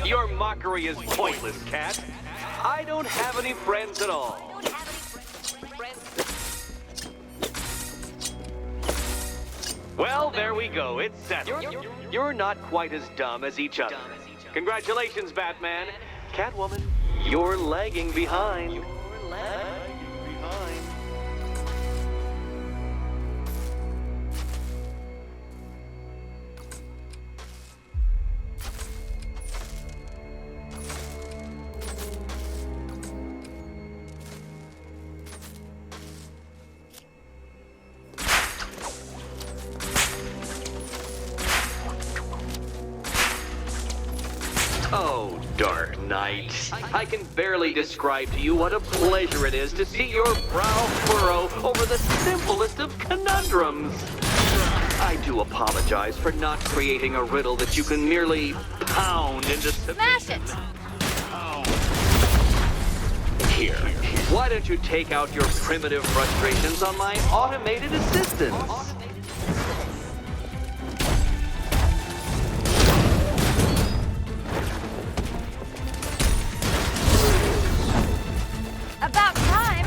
[SPEAKER 5] Your mockery is pointless, Cat. I don't have any friends at all. Well, there we go. It's settled. You're not quite as dumb as each other. Congratulations, Batman. Catwoman, you're lagging behind. Oh, Dark Knight. I can barely describe to you what a pleasure it is to see your brow furrow over the simplest of conundrums. I do apologize for not creating a riddle that you can merely pound into
[SPEAKER 12] Smash it!
[SPEAKER 5] Here, why don't you take out your primitive frustrations on my automated assistants?
[SPEAKER 12] About time!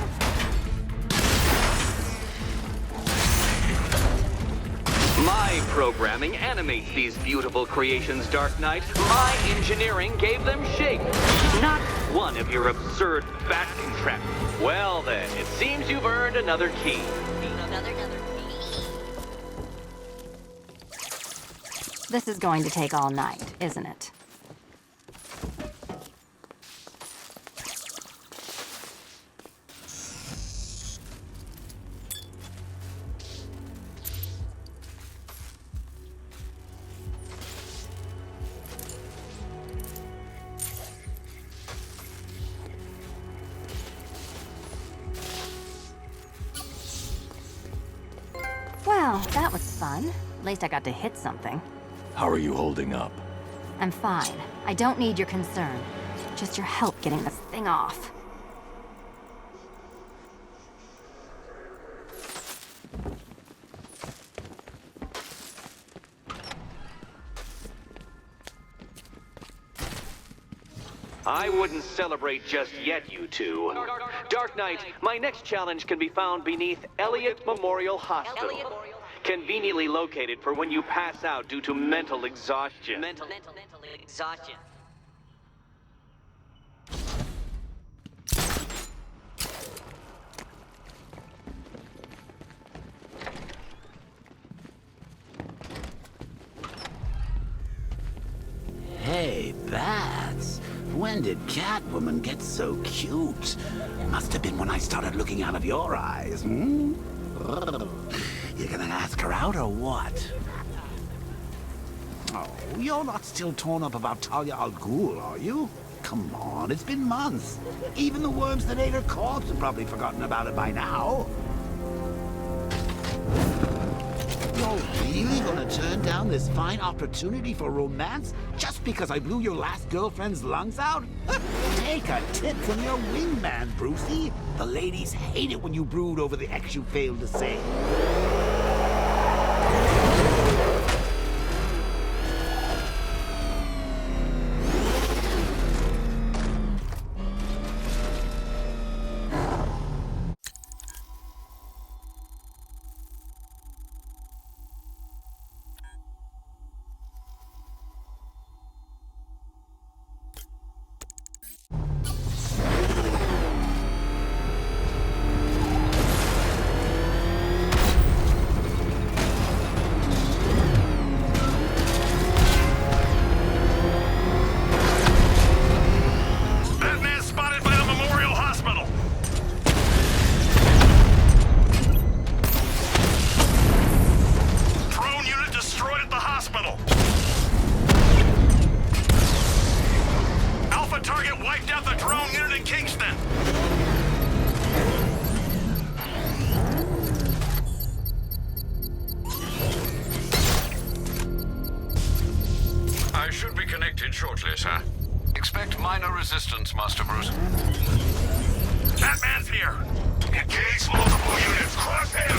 [SPEAKER 5] My programming animates these beautiful creations, Dark Knight. My engineering gave them shape. Not one of your absurd bat contraptions. Well then, it seems you've earned another key.
[SPEAKER 12] This is going to take all night, isn't it? Well, that was fun. At least I got to hit something.
[SPEAKER 6] How are you holding up?
[SPEAKER 12] I'm fine. I don't need your concern. Just your help getting this thing off.
[SPEAKER 5] I wouldn't celebrate just yet, you two. Dark Knight, my next challenge can be found beneath Elliott Memorial Hospital. Conveniently located for when you pass out due to mental exhaustion.
[SPEAKER 14] Mental exhaustion.
[SPEAKER 9] Hey, Bats. When did Catwoman get so cute? Must have been when I started looking out of your eyes, hmm? You gonna ask her out or what? Oh, you're not still torn up about Talia al Ghul, are you? Come on, it's been months. Even the worms that ate her corpse have probably forgotten about it by now. You're really gonna turn down this fine opportunity for romance just because I blew your last girlfriend's lungs out? Take a tip from your wingman, Brucey. The ladies hate it when you brood over the ex you failed to save.
[SPEAKER 10] Shortly, sir. Expect minor resistance, Master Bruce.
[SPEAKER 13] Batman's here!
[SPEAKER 1] Engage multiple units! Cross him!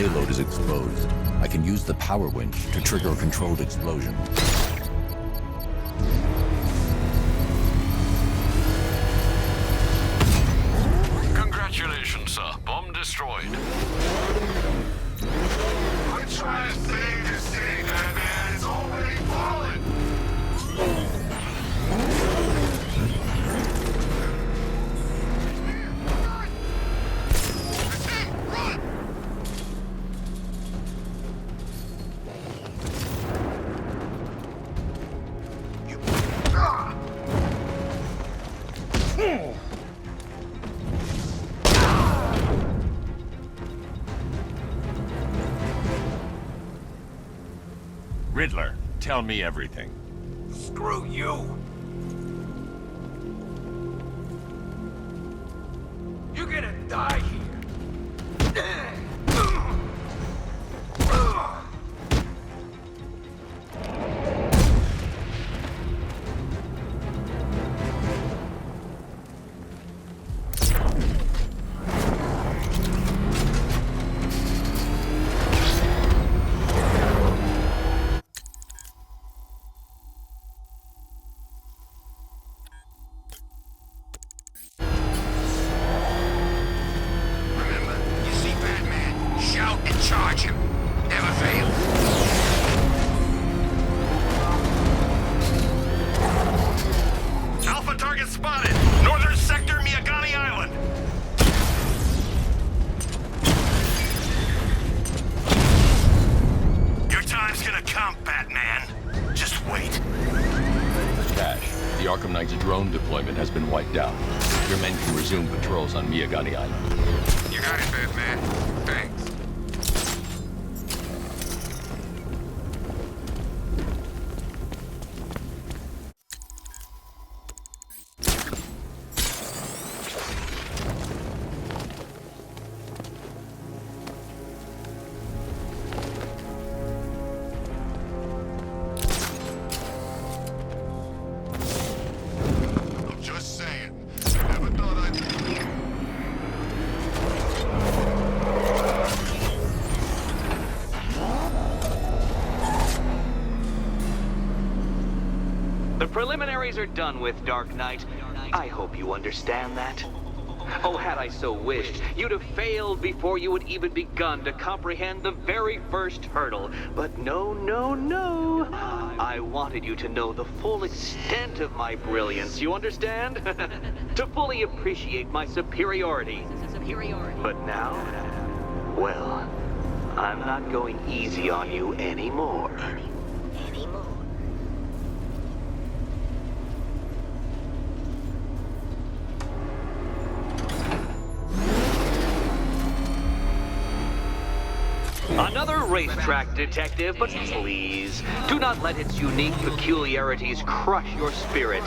[SPEAKER 6] payload is exposed, I can use the power winch to trigger a controlled explosion.
[SPEAKER 10] Congratulations, sir. Bomb destroyed.
[SPEAKER 1] I'm trying to save this city, Batman. It's already fallen. Run! You... Ah!
[SPEAKER 11] Riddler, tell me everything.
[SPEAKER 8] Screw you! You're gonna die here!
[SPEAKER 1] Remember, you see Batman, shout and charge him. Never fail.
[SPEAKER 13] Alpha target spotted. Northern sector, Miyagani Island. Your time's gonna come, Batman. Just wait.
[SPEAKER 6] Cash, the Arkham Knight's drone deployment has been wiped out. Your men can resume patrols on Miyagani Island.
[SPEAKER 1] You got it, Batman. Thanks. I'm just saying. Never thought I'd...
[SPEAKER 5] The preliminaries are done with, Dark Knight. I hope you understand that. Oh, had I so wished, you'd have failed before you had even begun to comprehend the very first hurdle. But no, no, no. I wanted you to know the full extent of my brilliance, you understand? To fully appreciate my superiority. But now, well, I'm not going easy on you anymore. Another racetrack, detective, but please, do not let its unique peculiarities crush your spirit.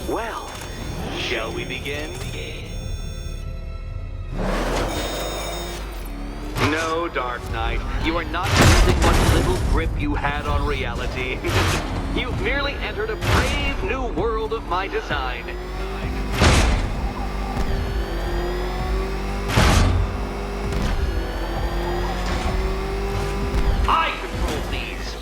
[SPEAKER 5] Well, shall we begin? No, Dark Knight, you are not losing what little grip you had on reality. You've merely entered a brave new world of my design. I control these.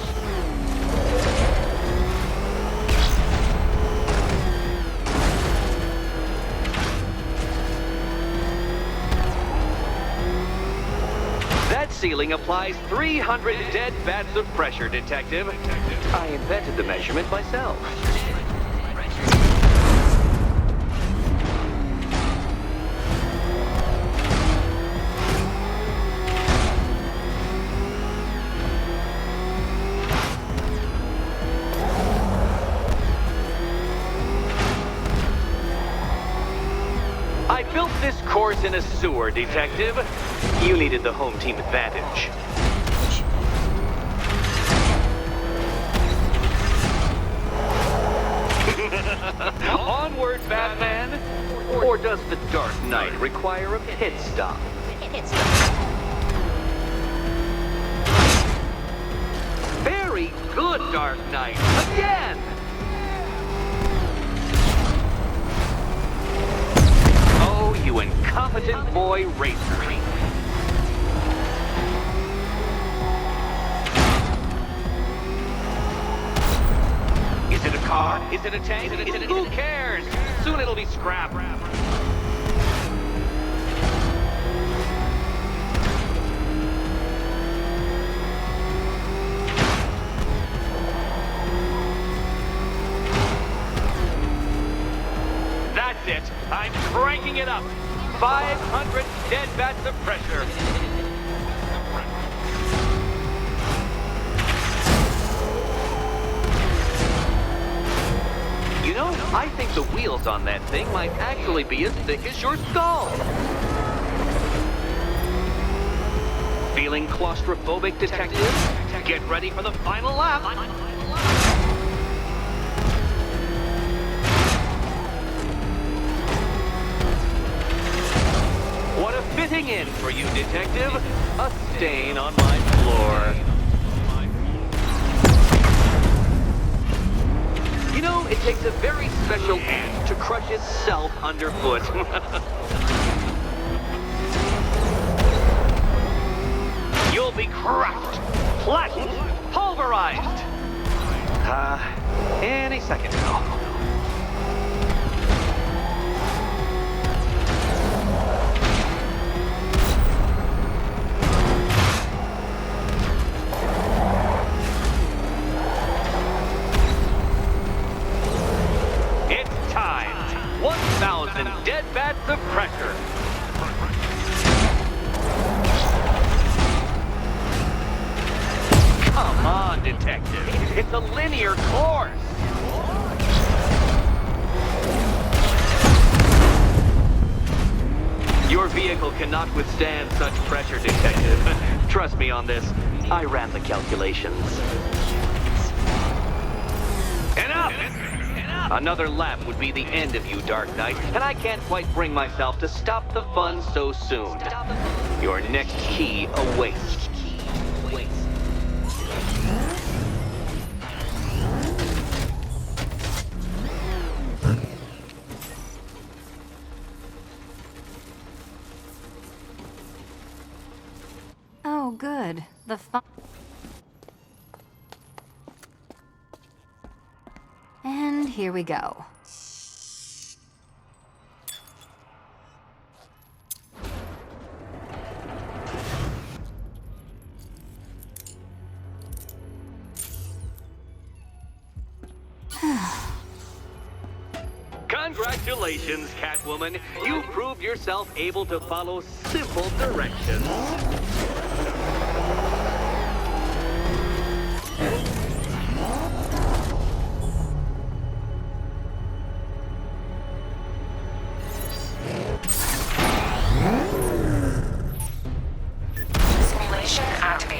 [SPEAKER 5] That ceiling applies 300 dead bats of pressure, Detective. I invented the measurement myself. I built this course in a sewer, Detective. You needed the home team advantage. Onward, Batman! Or does the Dark Knight require a pit stop? Very good, Dark Knight. Again! Oh, you you incompetent boy racer. Is it a car? Is it a tank? Who cares? Soon it'll be scrap. That's it. I'm cranking it up. 500 dead bats of pressure. You know, I think the wheels on that thing might actually be as thick as your skull. Feeling claustrophobic, detective? Get ready for the final lap. What a fitting in for you, detective. A stain on my floor. You know, it takes a very special ant to crush itself underfoot. You'll be crushed, flattened, pulverized. Any second now. It's time. 1,000 dead bats of pressure. Come on, detective. It's a linear course. Your vehicle cannot withstand such pressure, detective. Trust me on this. I ran the calculations. Enough! Another lap would be the end of you, Dark Knight, and I can't quite bring myself to stop the fun so soon. Your next key awaits.
[SPEAKER 12] Oh, good. The fun. And here we go.
[SPEAKER 5] Congratulations, Catwoman. You proved yourself able to follow simple directions.
[SPEAKER 4] Simulation activated.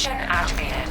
[SPEAKER 4] Simulation activated.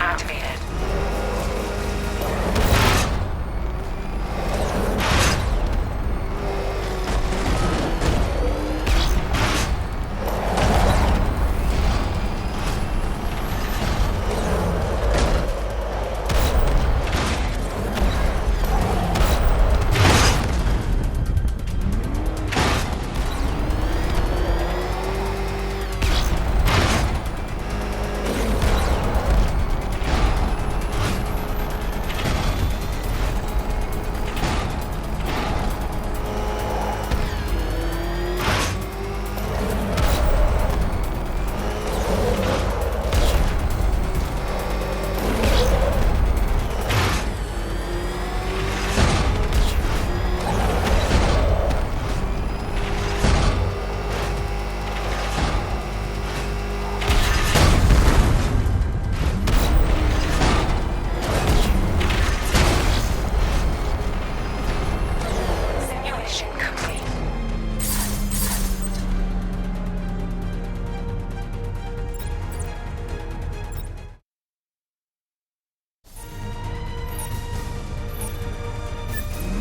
[SPEAKER 4] Activated.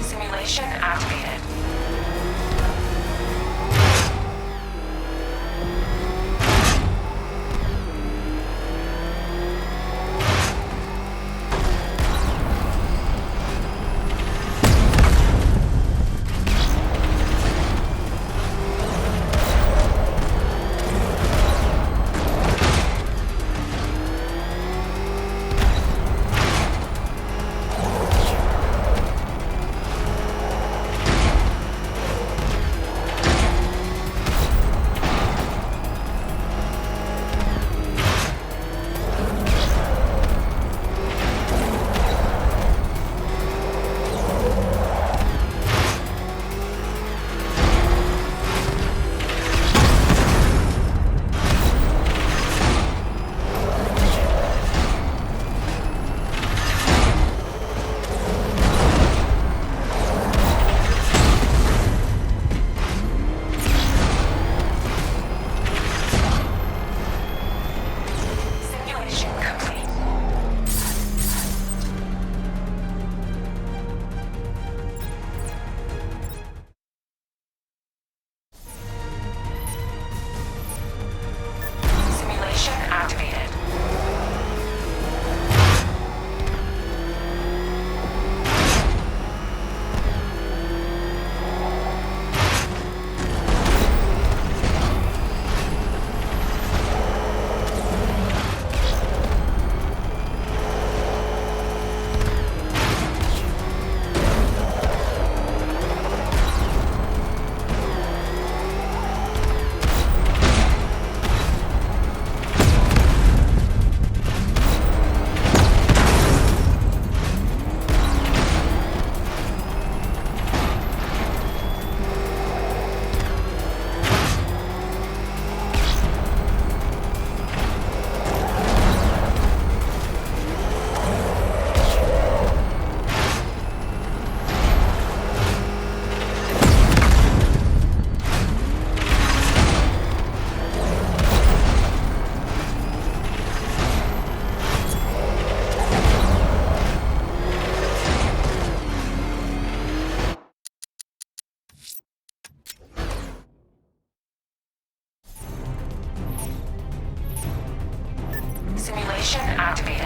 [SPEAKER 4] Simulation activated.
[SPEAKER 15] Simulation activated.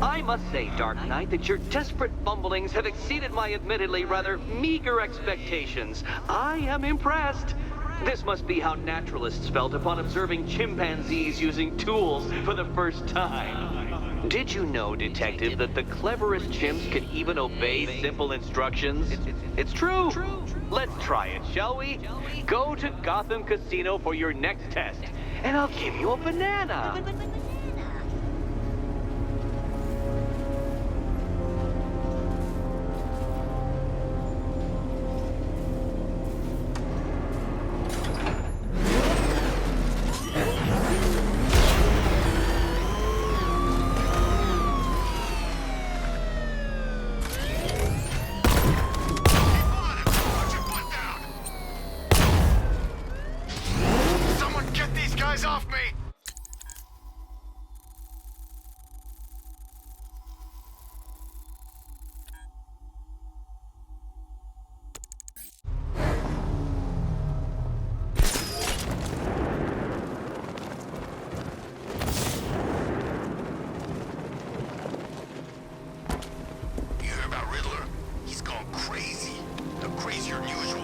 [SPEAKER 5] I must say, Dark Knight, that your desperate fumblings have exceeded my admittedly rather meager expectations. I am impressed. This must be how naturalists felt upon observing chimpanzees using tools for the first time. Did you know, Detective, that the cleverest chimps can even obey simple instructions? It's true. Let's try it, shall we? Go to Gotham Casino for your next test, and I'll give you a banana.
[SPEAKER 13] Off me! You hear about Riddler? He's gone crazy. No crazier than usual,